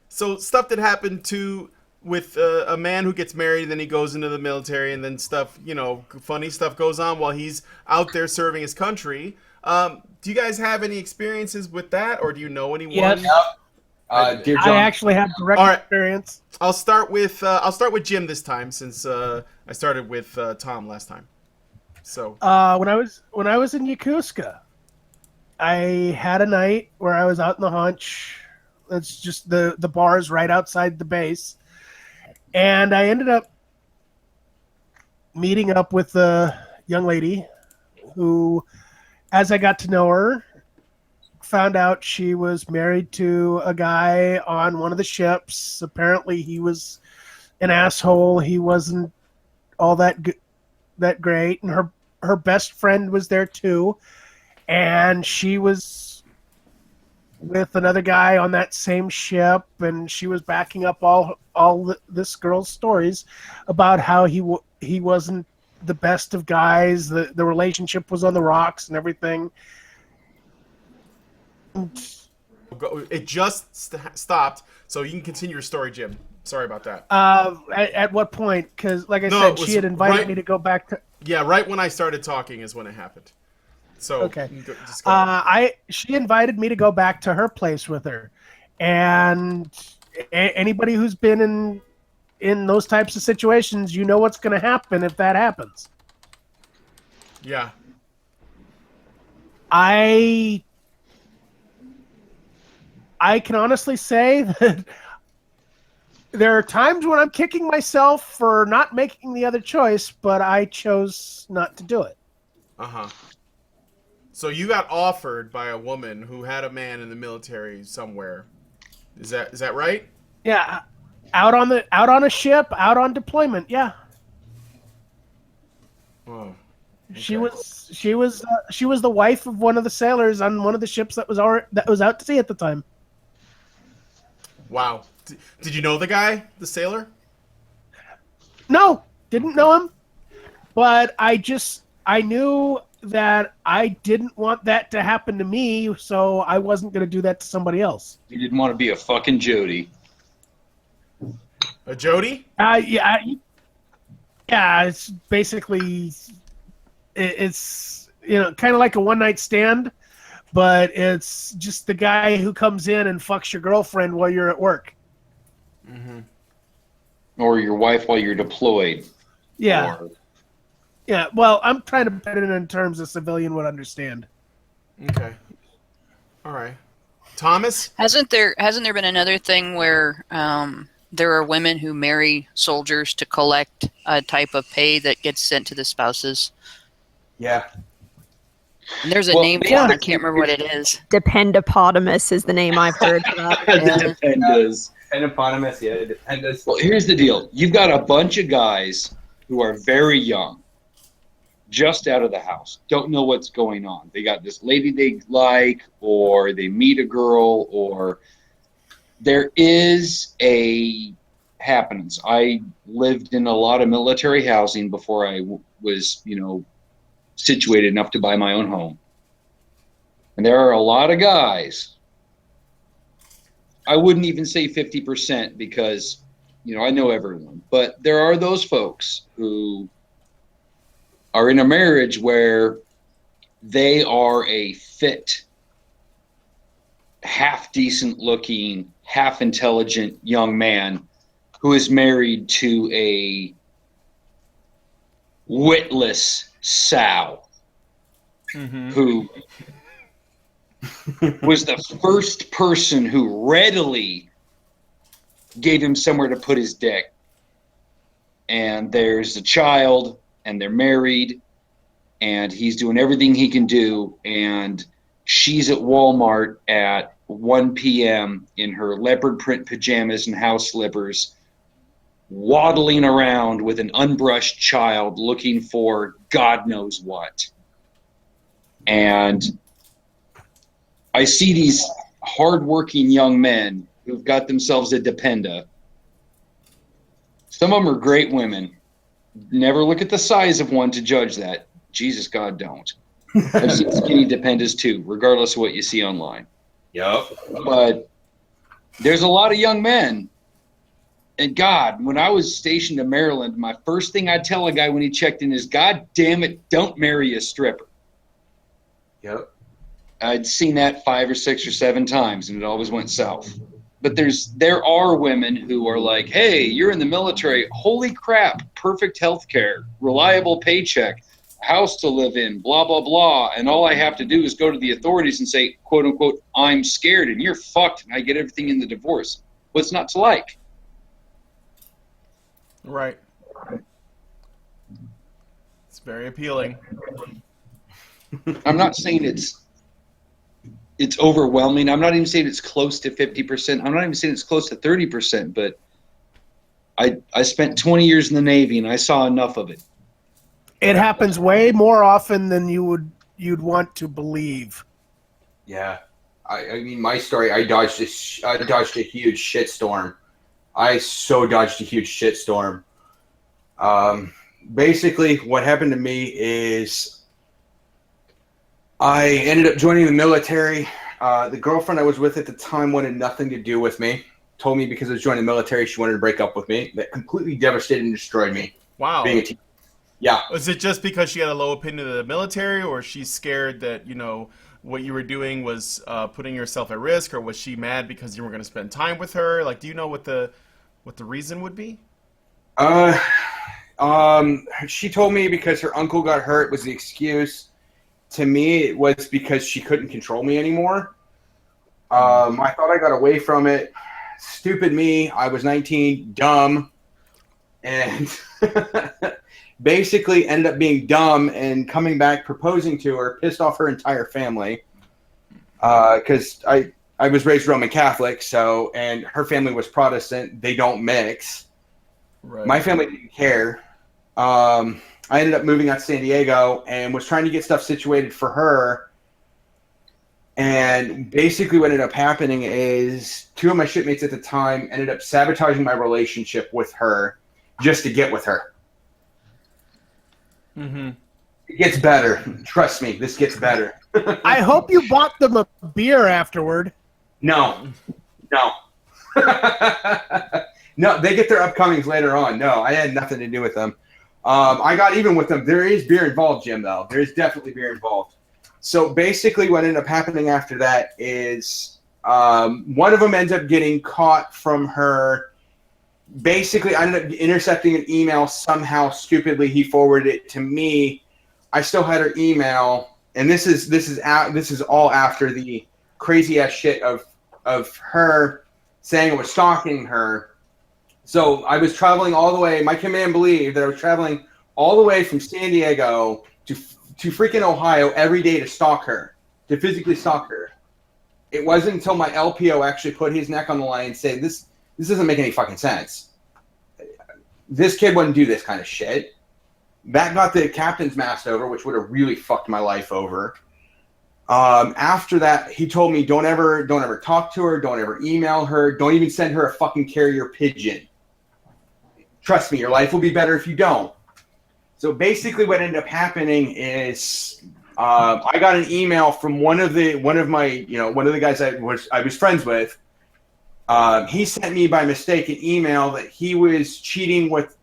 So stuff that happened with a man who gets married, and then he goes into the military, and then stuff, funny stuff goes on while he's out there serving his country. Do you guys have any experiences with that, or do you know anyone? Yes. Dear John, I actually have direct experience. I'll start with Jim this time, since I started with Tom last time. So when I was in Yokosuka, I had a night where I was out in the hunch. It's just the bars right outside the base. And I ended up meeting up with a young lady who, as I got to know her, found out she was married to a guy on one of the ships. Apparently he was an asshole. He wasn't all that great. And her best friend was there too. And she was with another guy on that same ship, and she was backing up this girl's stories about how he wasn't the best of guys. The relationship was on the rocks and everything. It just stopped, so you can continue your story, Jim. Sorry about that. At what point? Because, like I said, she had invited me to go back to. Yeah, right when I started talking is when it happened. So okay, just go ahead. she invited me to go back to her place with her, and anybody who's been in those types of situations, you know what's going to happen if that happens. Yeah. I can honestly say that there are times when I'm kicking myself for not making the other choice, but I chose not to do it. Uh-huh. So you got offered by a woman who had a man in the military somewhere. Is that right? Yeah, out on a ship, out on deployment. Yeah. Oh. Okay. She was the wife of one of the sailors on one of the ships that was out to sea at the time. Wow. Did you know the guy, the sailor? No, didn't know him. But I knew that I didn't want that to happen to me, so I wasn't going to do that to somebody else. You didn't want to be a fucking Jody. A Jody? Yeah. It's basically it's kind of like a one-night stand, but it's just the guy who comes in and fucks your girlfriend while you're at work. Mm-hmm. Or your wife while you're deployed. Yeah. Or... Yeah, well, I'm trying to put it in terms a civilian would understand. Okay. All right. Thomas? Hasn't there been another thing where there are women who marry soldiers to collect a type of pay that gets sent to the spouses? Yeah. And there's a name for it. I can't remember what it is. Dependopotamus is the name I've heard for that. Dependas. Dependopotamus, yeah. Dependas. Well, here's the deal. You've got a bunch of guys who are very young, just out of the house, don't know what's going on. They got this lady they like, or they meet a girl, or there is a happenings. I lived in a lot of military housing before I was, situated enough to buy my own home. And there are a lot of guys, I wouldn't even say 50% because, I know everyone, but there are those folks who are in a marriage where they are a fit, half decent looking, half intelligent young man who is married to a witless sow who was the first person who readily gave him somewhere to put his dick. And there's a child, and they're married, and he's doing everything he can do, and she's at Walmart at 1 p.m. in her leopard print pajamas and house slippers, waddling around with an unbrushed child looking for God knows what. And I see these hardworking young men who've got themselves a dependa. Some of them are great women. Never look at the size of one to judge that. Jesus, God, don't. I've seen skinny dependas too, regardless of what you see online. Yep. But there's a lot of young men. And God, when I was stationed in Maryland, my first thing I'd tell a guy when he checked in is, God damn it, don't marry a stripper. Yep. I'd seen that 5 or 6 or 7 times, and it always went south. But there are women who are like, hey, you're in the military. Holy crap, perfect health care, reliable paycheck, house to live in, blah, blah, blah. And all I have to do is go to the authorities and say, quote, unquote, I'm scared, and you're fucked, and I get everything in the divorce. What's not to like? Right. It's very appealing. I'm not saying it's overwhelming. I'm not even saying it's close to 50%. I'm not even saying it's close to 30%, but I spent 20 years in the Navy, and I saw enough of it. It happens way more often than you'd want to believe. Yeah. I mean, my story, I dodged a huge shitstorm. I so dodged a huge shitstorm. Basically, what happened to me is I ended up joining the military. The girlfriend I was with at the time wanted nothing to do with me. Told me because I was joining the military, she wanted to break up with me. That completely devastated and destroyed me. Wow. Being a teacher. Yeah. Was it just because she had a low opinion of the military, or she's scared that, what you were doing was putting yourself at risk, or was she mad because you were going to spend time with her? Like, do you know what the reason would be? She told me because her uncle got hurt was the excuse. To me, it was because she couldn't control me anymore. I thought I got away from it. Stupid me. I was 19, dumb, and basically ended up being dumb and coming back proposing to her, pissed off her entire family. Because I was raised Roman Catholic, and her family was Protestant. They don't mix. Right. My family didn't care. I ended up moving out to San Diego and was trying to get stuff situated for her. And basically what ended up happening is 2 of my shipmates at the time ended up sabotaging my relationship with her just to get with her. Mm-hmm. It gets better. Trust me, this gets better. I hope you bought them a beer afterward. No. No, they get their upcomings later on. No, I had nothing to do with them. I got even with them. There is beer involved, Jim, though. There is definitely beer involved. So basically what ended up happening after that is one of them ends up getting caught from her. Basically, I ended up intercepting an email somehow. Stupidly, he forwarded it to me. I still had her email, and this is all after the crazy ass shit of her saying I was stalking her. So I was traveling all the way. My command believed that I was traveling all the way from San Diego to freaking Ohio every day to stalk her, to physically stalk her. It wasn't until my LPO actually put his neck on the line and said, this doesn't make any fucking sense. This kid wouldn't do this kind of shit. That got the captain's mast over, which would have really fucked my life over. After that, he told me, don't ever talk to her, don't ever email her, don't even send her a fucking carrier pigeon. Trust me, your life will be better if you don't. So basically what ended up happening is I got an email from one of the guys I was friends with. He sent me by mistake an email that he was cheating with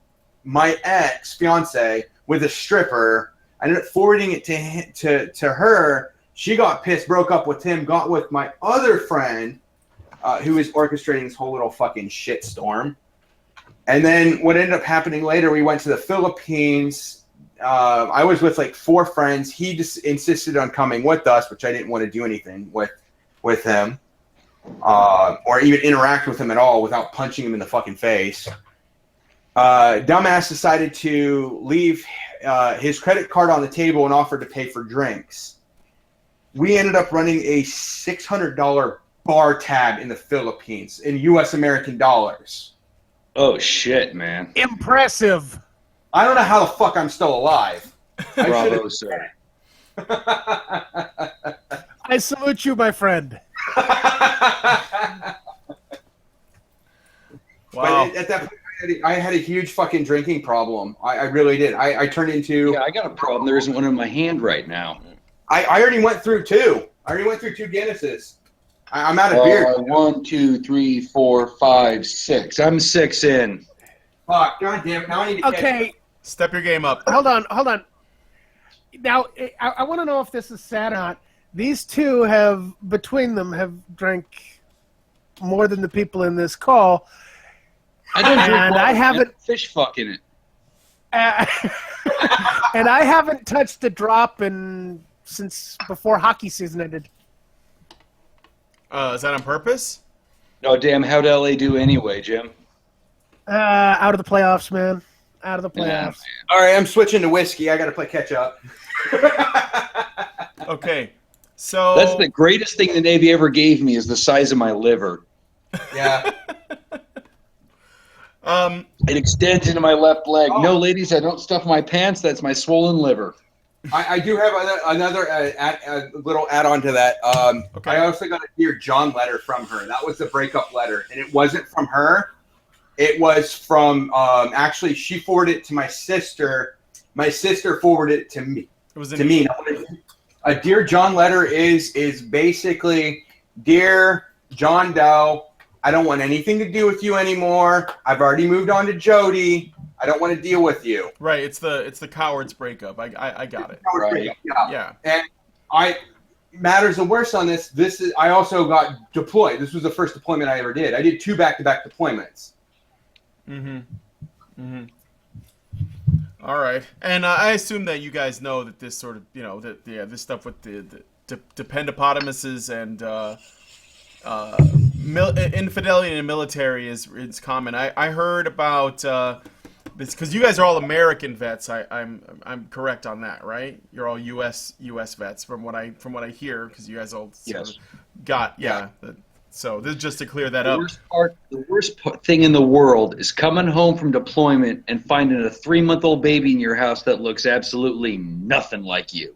my ex-fiance with a stripper. I ended up forwarding it to her. She got pissed, broke up with him, got with my other friend who was orchestrating this whole little fucking shitstorm. And then what ended up happening later, we went to the Philippines. I was with like 4 friends. He just insisted on coming with us, which I didn't want to do anything with him or even interact with him at all without punching him in the fucking face. Dumbass decided to leave his credit card on the table and offered to pay for drinks. We ended up running a $600 bar tab in the Philippines in U.S. American dollars. Oh, shit, man. Impressive. I don't know how the fuck I'm still alive. Bravo, sir. I salute you, my friend. Wow. But at that point, I had a huge fucking drinking problem. I really did. I turned into... Yeah, I got a problem. There isn't one in my hand right now. I already went through 2. I already went through 2 Guinnesses. I'm out of beer. 1, 2, 3, 4, 5, 6. I'm 6 in. Fuck, goddamn. Now I need to Okay. Step your game up. Hold on. Now, I want to know if this is sad or not. These 2 have, between them, have drank more than the people in this call. I don't drink And water, I haven't... man. Fish fucking it. And I haven't touched a drop since before hockey season ended. Is that on purpose? Oh, damn. How'd LA do anyway, Jim? Out of the playoffs, man. Out of the playoffs. Yeah, All right, I'm switching to whiskey. I got to play catch up. Okay. So That's the greatest thing the Navy ever gave me is the size of my liver. Yeah. It extends into my left leg. No, ladies, I don't stuff my pants. That's my swollen liver. I do have another a little add-on to that. Okay. I also got a Dear John letter from her. That was the breakup letter, and it wasn't from her. It was from actually she forwarded it to my sister. My sister forwarded it to me. It was to me. A Dear John letter is basically, Dear John Doe, I don't want anything to do with you anymore. I've already moved on to Jody. I don't want to deal with you. Right. It's the coward's breakup. I got it. Right. Yeah. And matters the worst on this. I also got deployed. This was the first deployment I ever did. I did 2 back-to-back deployments. All right. And I assume that you guys know that this sort of, this stuff with the dependopotamuses and infidelity in the military is common. I heard about this because you guys are all American vets. I'm correct on that, right? You're all U.S. vets from what I hear, because you guys all sort of got So this is just to clear that up. The worst thing in the world is coming home from deployment and finding a 3-month-old baby in your house that looks absolutely nothing like you.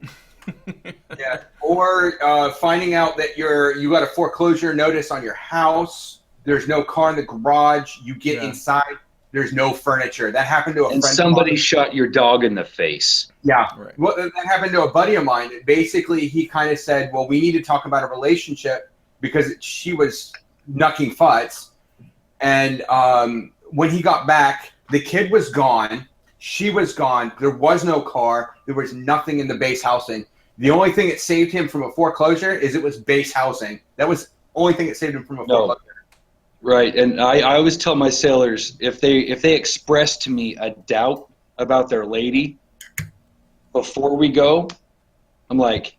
Yeah, or finding out that you got a foreclosure notice on your house. There's no car in the garage. You get inside. There's no furniture. That happened to a friend. And somebody shot your dog in the face. Yeah. Right. Well, that happened to a buddy of mine. Basically, he kind of said, well, we need to talk about a relationship because she was knucking futz. And when he got back, the kid was gone. She was gone. There was no car. There was nothing in the base housing. The only thing that saved him from a foreclosure is it was base housing. That was the only thing that saved him from a foreclosure. Right, and I always tell my sailors, if they express to me a doubt about their lady before we go, I'm like,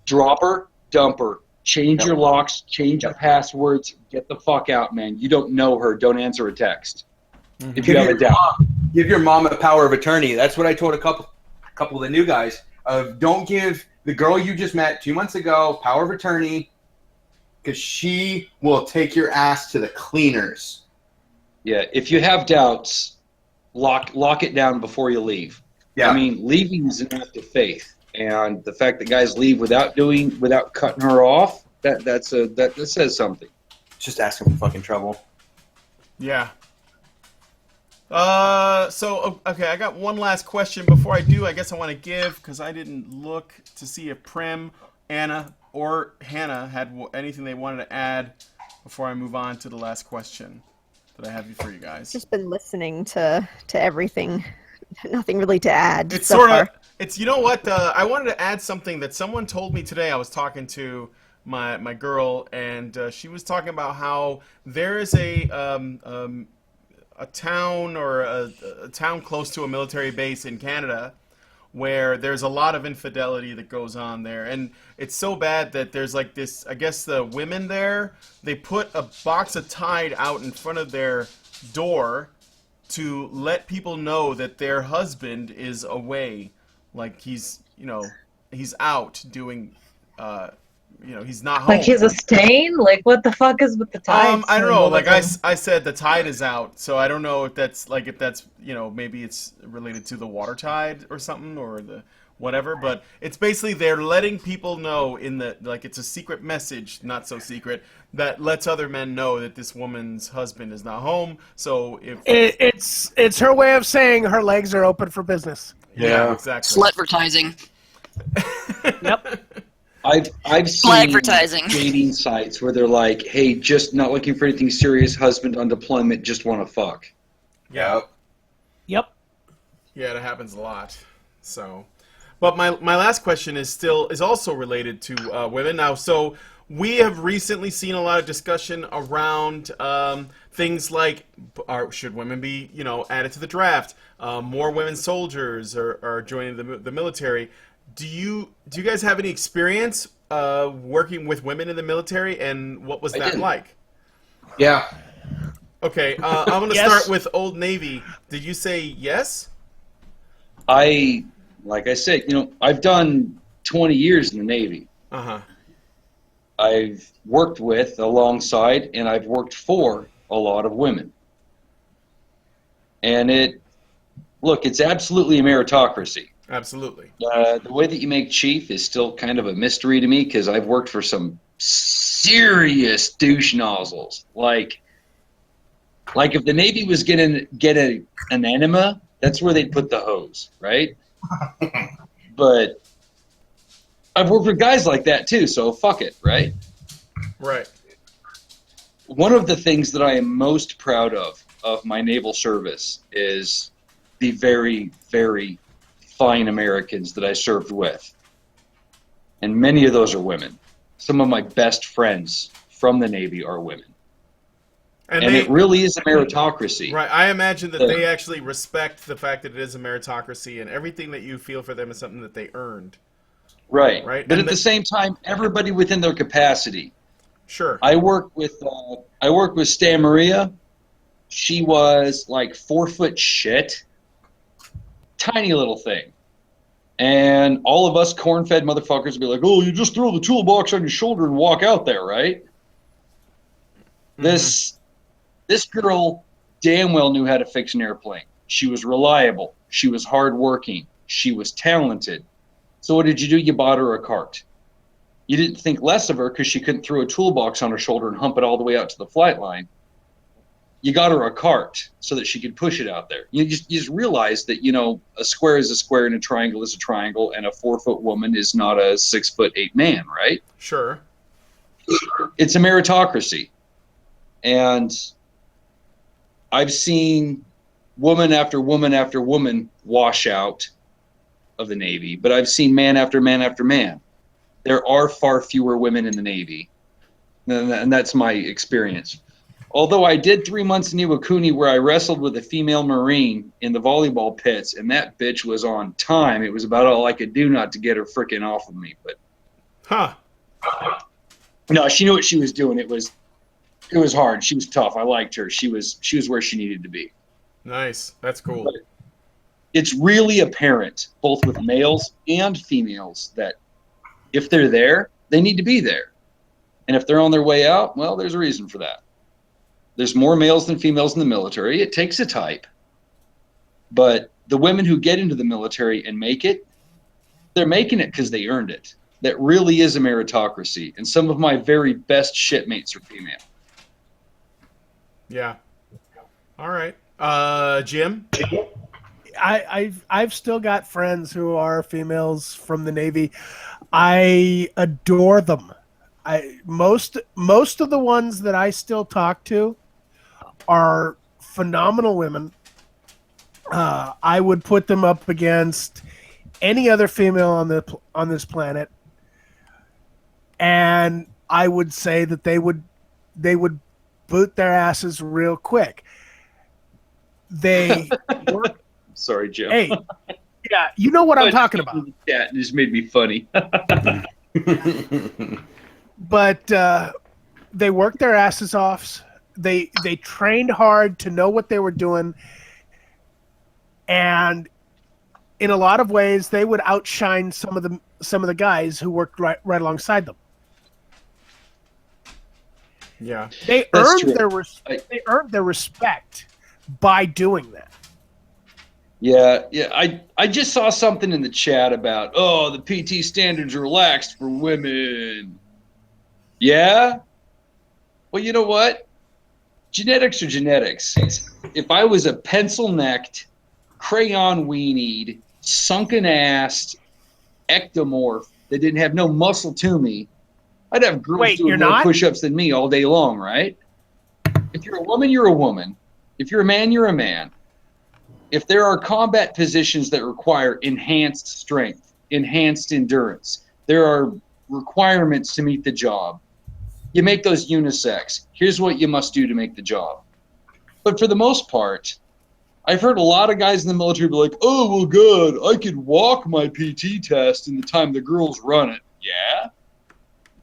drop her, dump her, change your locks, change your passwords, get the fuck out, man. You don't know her. Don't answer a text if you have a doubt. Give your mom a power of attorney. That's what I told a couple of the new guys. Don't give the girl you just met 2 months ago power of attorney, because she will take your ass to the cleaners. Yeah, if you have doubts, lock it down before you leave. Yeah. I mean, leaving is an act of faith, and the fact that guys leave without cutting her off, that says something. Just asking for fucking trouble. Yeah. Okay, I got one last question. Before I do, I guess I want to give, because I didn't look to see if Prim, Anna, or Hannah had anything they wanted to add before I move on to the last question that I have for you guys. Just been listening to everything. Nothing really to add. It's so sort of, far. you know what? I wanted to add something that someone told me today. I was talking to my girl, and she was talking about how there is a town or a town close to a military base in Canada where there's a lot of infidelity that goes on there, and it's so bad that there's like this, I guess the women there, they put a box of Tide out in front of their door to let people know that their husband is away, like he's out doing he's not home. Like he's a stain? Like what the fuck is with the Tide? I don't know. Like I said, the tide is out, so I don't know if that's maybe it's related to the water tide or something, or the whatever. But it's basically they're letting people know it's a secret message, not so secret, that lets other men know that this woman's husband is not home. So if it's her way of saying her legs are open for business. Yeah, exactly. Slutvertising. Yep. I've seen advertising. dating sites where they're like, hey, just not looking for anything serious, husband on deployment, just want to fuck. Yeah. Yep. Yeah, that happens a lot. So, but my last question is also related to women now. So we have recently seen a lot of discussion around things like, should women be added to the draft? More women soldiers are joining the military. Do you guys have any experience working with women in the military, and what was that like? Yeah. Okay, I'm going to start with Old Navy. Did you say yes? Like I said, I've done 20 years in the Navy. Uh-huh. I've worked with, alongside, and I've worked for a lot of women. And it's absolutely a meritocracy. Absolutely. The way that you make chief is still kind of a mystery to me because I've worked for some serious douche nozzles. Like if the Navy was gonna get an enema, that's where they'd put the hose, right? But I've worked with guys like that too, so fuck it, right? Right. One of the things that I am most proud of my naval service is the very, very fine Americans that I served with. And many of those are women. Some of my best friends from the Navy are women. And it really is a meritocracy. Right. I imagine that they actually respect the fact that it is a meritocracy, and everything that you feel for them is something that they earned. Right. Right. But at the same time, everybody within their capacity. Sure. I work with Stan Maria. She was like 4 foot shit. Tiny little thing. And all of us corn-fed motherfuckers would be like, oh, you just throw the toolbox on your shoulder and walk out there, right? Mm-hmm. This girl damn well knew how to fix an airplane. She was reliable. She was hardworking. She was talented. So what did you do? You bought her a cart. You didn't think less of her because she couldn't throw a toolbox on her shoulder and hump it all the way out to the flight line. You got her a cart so that she could push it out there. You just realized that, a square is a square and a triangle is a triangle, and a 4 foot woman is not a 6'8" man, right? Sure. It's a meritocracy. And I've seen woman after woman after woman wash out of the Navy, but I've seen man after man after man. There are far fewer women in the Navy, and that's my experience. Although I did 3 months in Iwakuni where I wrestled with a female Marine in the volleyball pits, and that bitch was on time. It was about all I could do not to get her frickin' off of me. But no, she knew what she was doing. It was hard. She was tough. I liked her. She was where she needed to be. Nice. That's cool. But it's really apparent, both with males and females, that if they're there, they need to be there. And if they're on their way out, well, there's a reason for that. There's more males than females in the military. It takes a type. But the women who get into the military and make it, they're making it because they earned it. That really is a meritocracy. And some of my very best shipmates are female. Yeah. All right. Jim? I've still got friends who are females from the Navy. I adore them. Most of the ones that I still talk to are phenomenal women. I would put them up against any other female on this planet, and I would say that they would boot their asses real quick. They work. Sorry, Jim. Hey, yeah, you know what I'm talking about. Yeah, it just made me funny. But they worked their asses off. They trained hard to know what they were doing, and in a lot of ways, they would outshine some of the guys who worked right alongside them. Yeah, they earned their respect by doing that. Yeah. I just saw something in the chat about, the PT standards are relaxed for women. Yeah? Well, you know what? Genetics are genetics. If I was a pencil-necked, crayon-weenied, sunken-assed ectomorph that didn't have no muscle to me, I'd have girls doing more push-ups than me all day long, right? If you're a woman, you're a woman. If you're a man, you're a man. If there are combat positions that require enhanced strength, enhanced endurance, there are requirements to meet the job. You make those unisex. Here's what you must do to make the job. But for the most part, I've heard a lot of guys in the military be like, oh, well, good. I could walk my PT test in the time the girls run it. Yeah?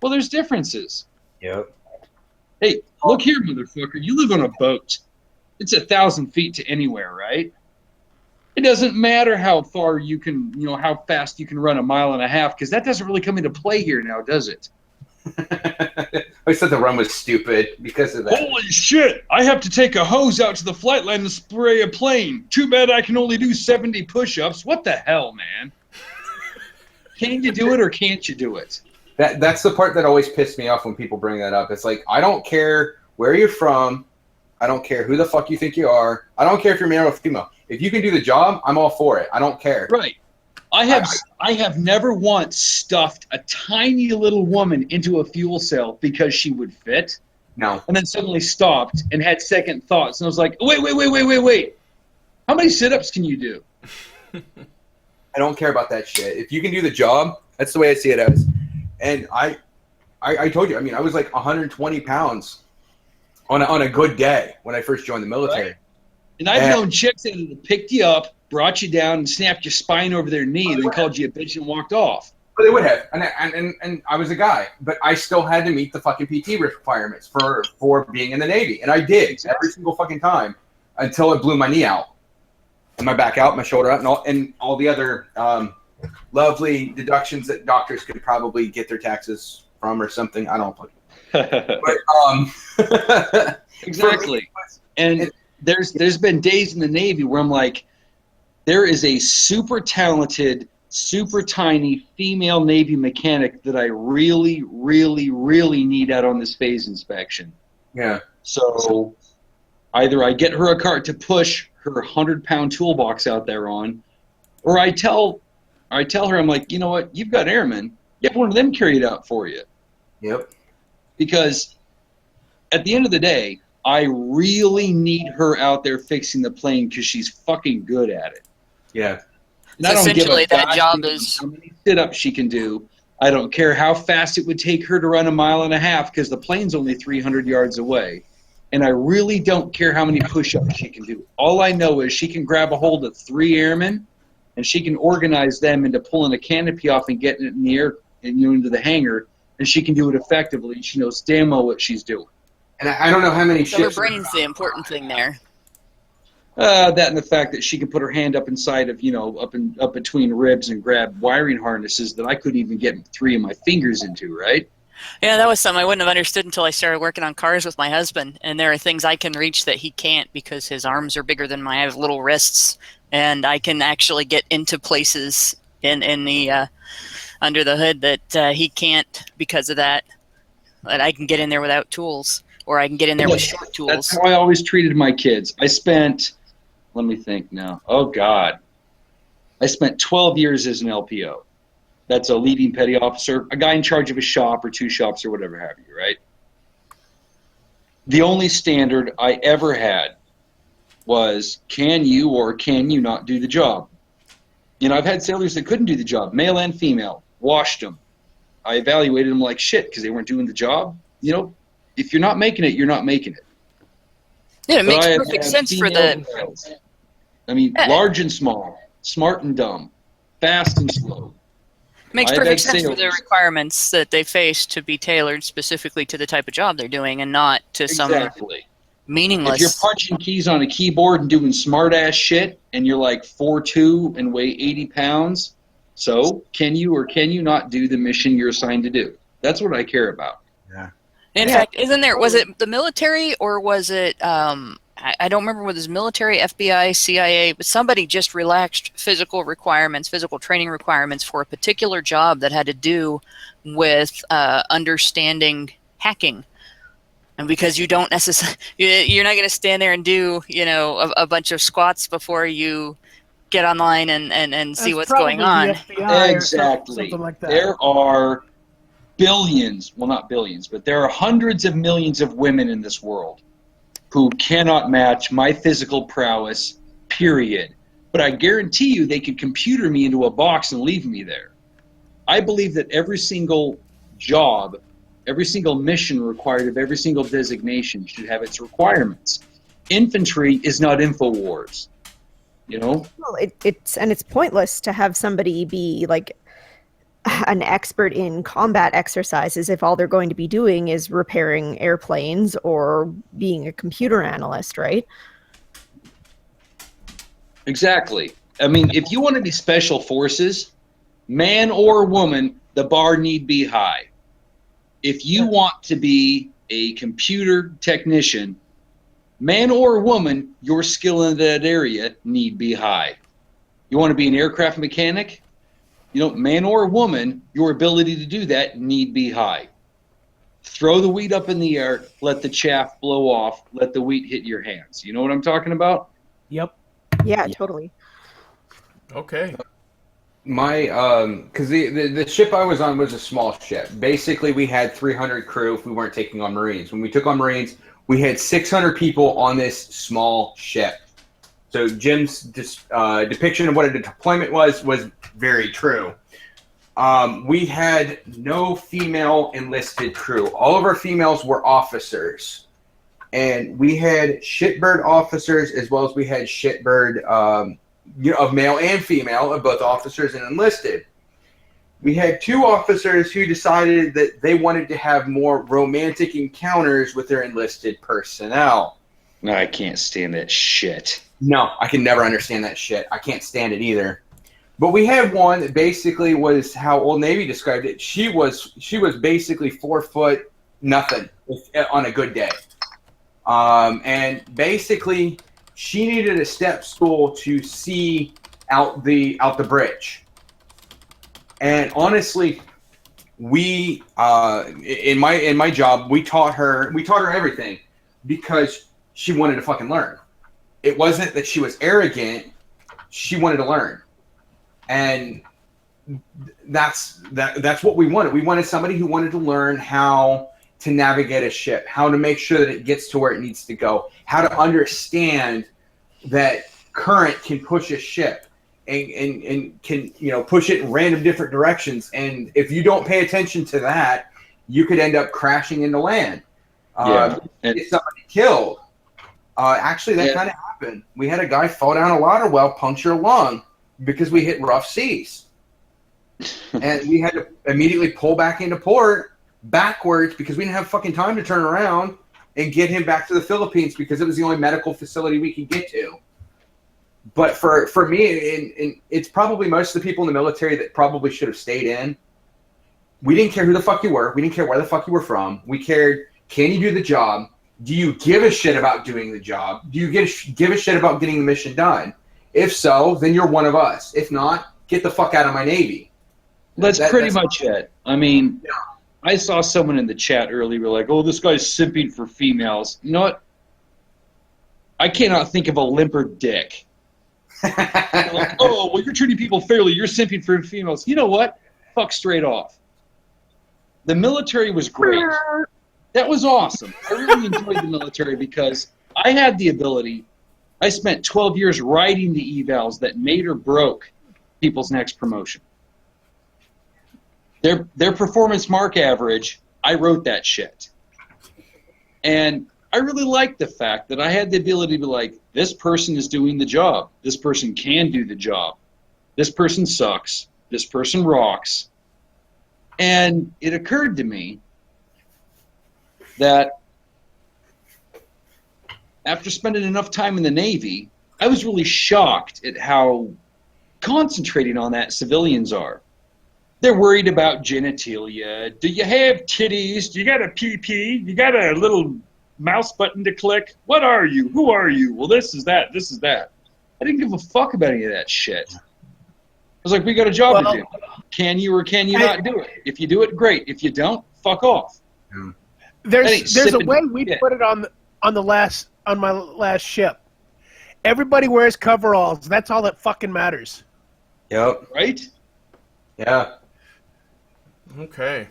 Well, there's differences. Yep. Hey, look here, motherfucker. You live on a boat. It's 1,000 feet to anywhere, right? It doesn't matter how far you can, how fast you can run 1.5 miles, because that doesn't really come into play here now, does it? I said the run was stupid because of that. Holy shit! I have to take a hose out to the flight line to spray a plane. Too bad I can only do 70 push-ups. What the hell, man? Can you do it or can't you do it? That's the part that always pissed me off when people bring that up. It's like, I don't care where you're from. I don't care who the fuck you think you are. I don't care if you're male or female. If you can do the job, I'm all for it. I don't care. Right. I have never once stuffed a tiny little woman into a fuel cell because she would fit. No. And then suddenly stopped and had second thoughts. And I was like, wait. How many sit-ups can you do? I don't care about that shit. If you can do the job, that's the way I see it as. And I told you, I mean, I was like 120 pounds on a good day when I first joined the military. Right. And I've known chicks that have picked you up, brought you down, and snapped your spine over their knee, and then called you a bitch and walked off. But they would have. And I was a guy. But I still had to meet the fucking PT requirements for being in the Navy. And I did every single fucking time until it blew my knee out. And my back out, my shoulder out, and all the other lovely deductions that doctors could probably get their taxes from or something. I don't know. But, exactly. And there's been days in the Navy where I'm like, there is a super talented, super tiny female Navy mechanic that I really, really, really need out on this phase inspection. Yeah. So either I get her a cart to push her 100-pound toolbox out there on, or I tell her, I'm like, you know what, you've got airmen, get one of them carry it out for you. Yep. Because at the end of the day, I really need her out there fixing the plane because she's fucking good at it. Yeah. And I don't give essentially a that job is how many sit-ups she can do. I don't care how fast it would take her to run 1.5 miles because the plane's only 300 yards away. And I really don't care how many push-ups she can do. All I know is she can grab a hold of 3 airmen, and she can organize them into pulling a canopy off and getting it in the air and into the hangar, and she can do it effectively. She knows damn well what she's doing. And I don't know how many so her ships. brain's the important thing there. That and the fact that she can put her hand up inside of, up between ribs and grab wiring harnesses that I couldn't even get 3 of my fingers into, right? Yeah, that was something I wouldn't have understood until I started working on cars with my husband. And there are things I can reach that he can't because his arms are bigger than mine. I have little wrists, and I can actually get into places in the under the hood that he can't because of that. That I can get in there without tools, or I can get in there with short tools. That's how I always treated my kids. I spent, let me think now. Oh God, I spent 12 years as an LPO. That's a leading petty officer, a guy in charge of a shop or 2 shops or whatever have you, right? The only standard I ever had was, can you or can you not do the job? I've had sailors that couldn't do the job, male and female, washed them. I evaluated them like shit because they weren't doing the job. If you're not making it, you're not making it. Yeah, it makes perfect sense for the... Males. Large and small, smart and dumb, fast and slow. Makes perfect sense for the requirements that they face to be tailored specifically to the type of job they're doing and not to some meaningless... If you're punching keys on a keyboard and doing smart-ass shit and you're like 4'2" and weigh 80 pounds, so can you or can you not do the mission you're assigned to do? That's what I care about. Yeah. In fact, was it the military or was it... I don't remember whether it was military, FBI, CIA, but somebody just relaxed physical training requirements for a particular job that had to do with understanding hacking. And because you don't necessarily, you're not going to stand there and do, a bunch of squats before you get online and see what's going on. Exactly. Something like that. There are billions, well, not billions, but there are hundreds of millions of women in this world who cannot match my physical prowess, period. But I guarantee you they could computer me into a box and leave me there. I believe that every single job, every single mission required of every single designation should have its requirements. Infantry is not InfoWars, Well, it's pointless to have somebody be like an expert in combat exercises if all they're going to be doing is repairing airplanes or being a computer analyst, right? Exactly. If you want to be special forces, man or woman, the bar need be high. If you want to be a computer technician, man or woman, your skill in that area need be high. You want to be an aircraft mechanic? man or woman, your ability to do that need be high. Throw the wheat up in the air, let the chaff blow off, let the wheat hit your hands. You know what I'm talking about? Yep. Yeah, totally. Okay. My because the ship I was on was a small ship. Basically, we had 300 crew if we weren't taking on Marines. When we took on Marines, we had 600 people on this small ship. So Jim's depiction of what a deployment was very true. We had no female enlisted crew. All of our females were officers. And we had shitbird officers as well as we had shitbird of male and female, of both officers and enlisted. We had 2 officers who decided that they wanted to have more romantic encounters with their enlisted personnel. No, I can't stand that shit. No, I can never understand that shit. I can't stand it either. But we had one that basically was how Old Navy described it. She was basically 4 foot nothing on a good day. And basically she needed a step stool to see out the bridge. And honestly, we in my job, we taught her everything because she wanted to fucking learn. It wasn't that she was arrogant, she wanted to learn. And that's what we wanted. We wanted somebody who wanted to learn how to navigate a ship, how to make sure that it gets to where it needs to go, how to understand that current can push a ship and can push it in random different directions. And if you don't pay attention to that, you could end up crashing into land. Get somebody killed. Actually, that kind of happened. We had a guy fall down a water well, puncture a lung because we hit rough seas. And we had to immediately pull back into port backwards because we didn't have fucking time to turn around and get him back to the Philippines because it was the only medical facility we could get to. But for me, and it's probably most of the people in the military that probably should have stayed in. We didn't care who the fuck you were. We didn't care where the fuck you were from. We cared, can you do the job? Do you give a shit about doing the job? Do you give a shit about getting the mission done? If so, then you're one of us. If not, get the fuck out of my Navy. That's pretty much it. I mean, I saw someone in the chat earlier like, oh, this guy's simping for females. You know what? I cannot think of a limper dick. Like, oh, well, you're treating people fairly. You're simping for females. You know what? Fuck straight off. The military was great. That was awesome. I really enjoyed the military because I had the ability. I spent 12 years writing the evals that made or broke people's next promotion. Their performance mark average, I wrote that shit. And I really liked the fact that I had the ability to be like, this person is doing the job. This person can do the job. This person sucks. This person rocks. And it occurred to me that after spending enough time in the Navy, I was really shocked at how concentrating on that civilians are. They're worried about genitalia. Do you have titties? Do you got a PP? You got a little mouse button to click? What are you? Who are you? Well, this is that. This is that. I didn't give a fuck about any of that shit. I was like, we got a job to do. Can you or can you not do it? If you do it, great. If you don't, fuck off. There's a way we put it on my last ship. Everybody wears coveralls. That's all that fucking matters. Yep. Right? Yeah. Okay.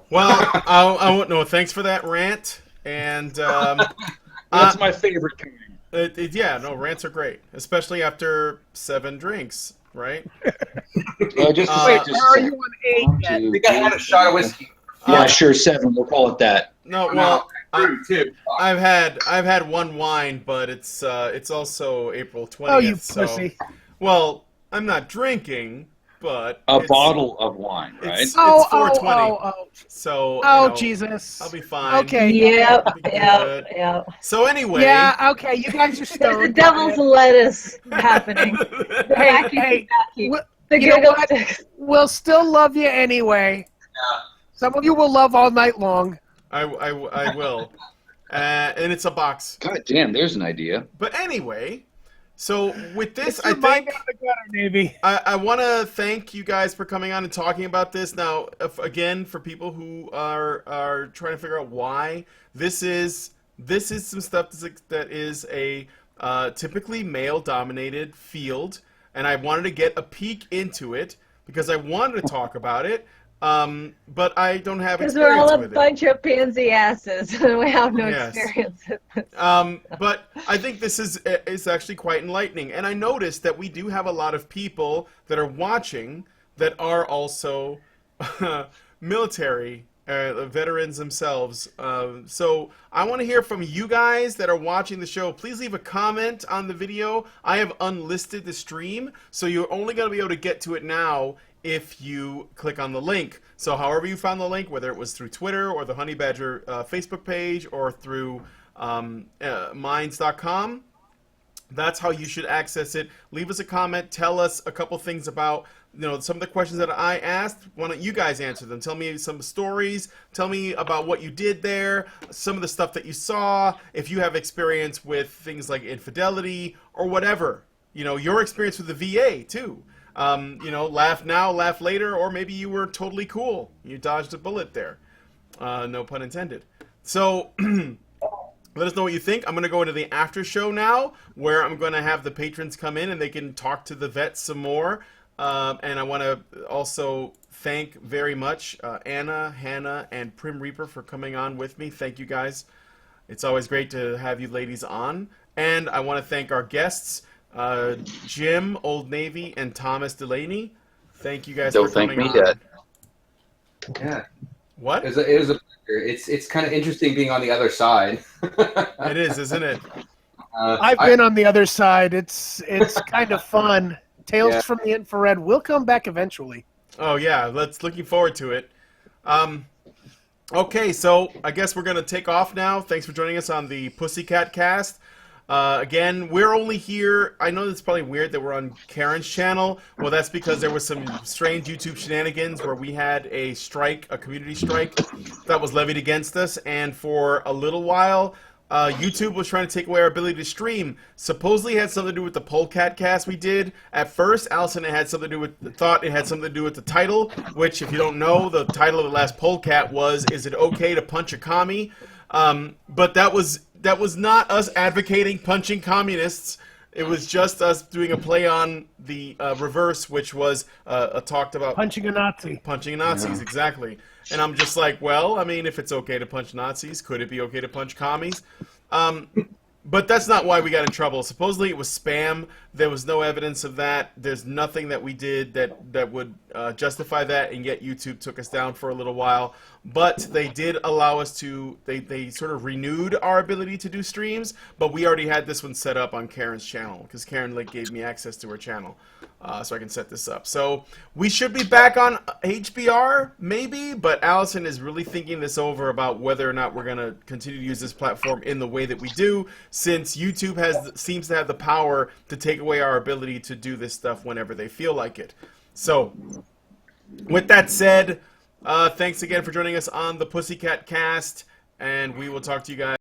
Well, I won't know. Thanks for that rant. And that's my favorite kind. Rants are great, especially after 7 drinks, right? Are you on 8 yet? I think I had a shot of whiskey. Yeah, sure, 7. We'll call it that. No, well, I've had 1 wine, but it's also April 20th. Oh, you pussy! Well, I'm not drinking, but a bottle of wine, right? It's 420. So Jesus! I'll be fine. Okay. Yep. So anyway. Yeah. Okay. You guys are stoned. The devil's lettuce happening. Hey. We'll still love you anyway. Yeah. Some of you will love all night long. I will. And it's a box. God damn, there's an idea. But anyway, So with this, It's I your mind think out of the gutter, Navy. I want to thank you guys for coming on and talking about this. Now, again, for people who are trying to figure out why this is some stuff that is a typically male-dominated field, and I wanted to get a peek into it because I wanted to talk about it. But I don't have Because we're experience all a with it. bunch of pansy asses and we have no Yes. experience. But I think this is actually quite enlightening. And I noticed that we do have a lot of people that are watching that are also military veterans themselves. So I want to hear from you guys that are watching the show. Please leave a comment on the video. I have unlisted the stream, so you're only going to be able to get to it now if you click on the link. So however you found the link, whether it was through Twitter or the Honey Badger Facebook page or through minds.com, that's how you should access it. Leave us a comment. Tell us a couple things about some of the questions that I asked. Why don't you guys answer them? Tell me some stories. Tell me about what you did there, some of the stuff that you saw, if you have experience with things like infidelity or whatever. Your experience with the VA too. Laugh now, laugh later, or maybe you were totally cool. You dodged a bullet there. No pun intended. So let us know what you think. I'm going to go into the after show now, where I'm going to have the patrons come in and they can talk to the vets some more. And I want to also thank very much Anna, Hannah, and Prim Reaper for coming on with me. Thank you guys. It's always great to have you ladies on. And I want to thank our guests, Jim, Old Navy, and Thomas Delaney. Thank you guys for coming on. Don't thank me yet. Yeah. What? It is a pleasure. It's kind of interesting being on the other side. It is, isn't it? I've been on the other side. It's kind of fun. Tales from the Infrared will come back eventually. Oh yeah, looking forward to it. Okay, so I guess we're gonna take off now. Thanks for joining us on the Pussycat Cast. Again, we're only here. I know it's probably weird that we're on Karen's channel. Well, that's because there was some strange YouTube shenanigans where we had a strike, a community strike, that was levied against us, and for a little while, YouTube was trying to take away our ability to stream. Supposedly it had something to do with the Polecat cast we did. At first, Allison thought it had something to do with the title, which, if you don't know, the title of the last Polecat was, "Is it okay to punch a commie?" But that was not us advocating punching communists. It was just us doing a play on the reverse, which was talked about Punching a Nazi. Punching Nazis, exactly. And I'm just like, well, I mean, if it's okay to punch Nazis, could it be okay to punch commies? But that's not why we got in trouble. Supposedly it was spam. There was no evidence of that. There's nothing that we did that would justify that, and yet YouTube took us down for a little while. But they did allow us to, they sort of renewed our ability to do streams, but we already had this one set up on Karen's channel, because Karen gave me access to her channel, so I can set this up. So we should be back on HBR, maybe, but Allison is really thinking this over about whether or not we're going to continue to use this platform in the way that we do, since YouTube seems to have the power to take away our ability to do this stuff whenever they feel like it. So, with that said, thanks again for joining us on the Pussycat Cast, and we will talk to you guys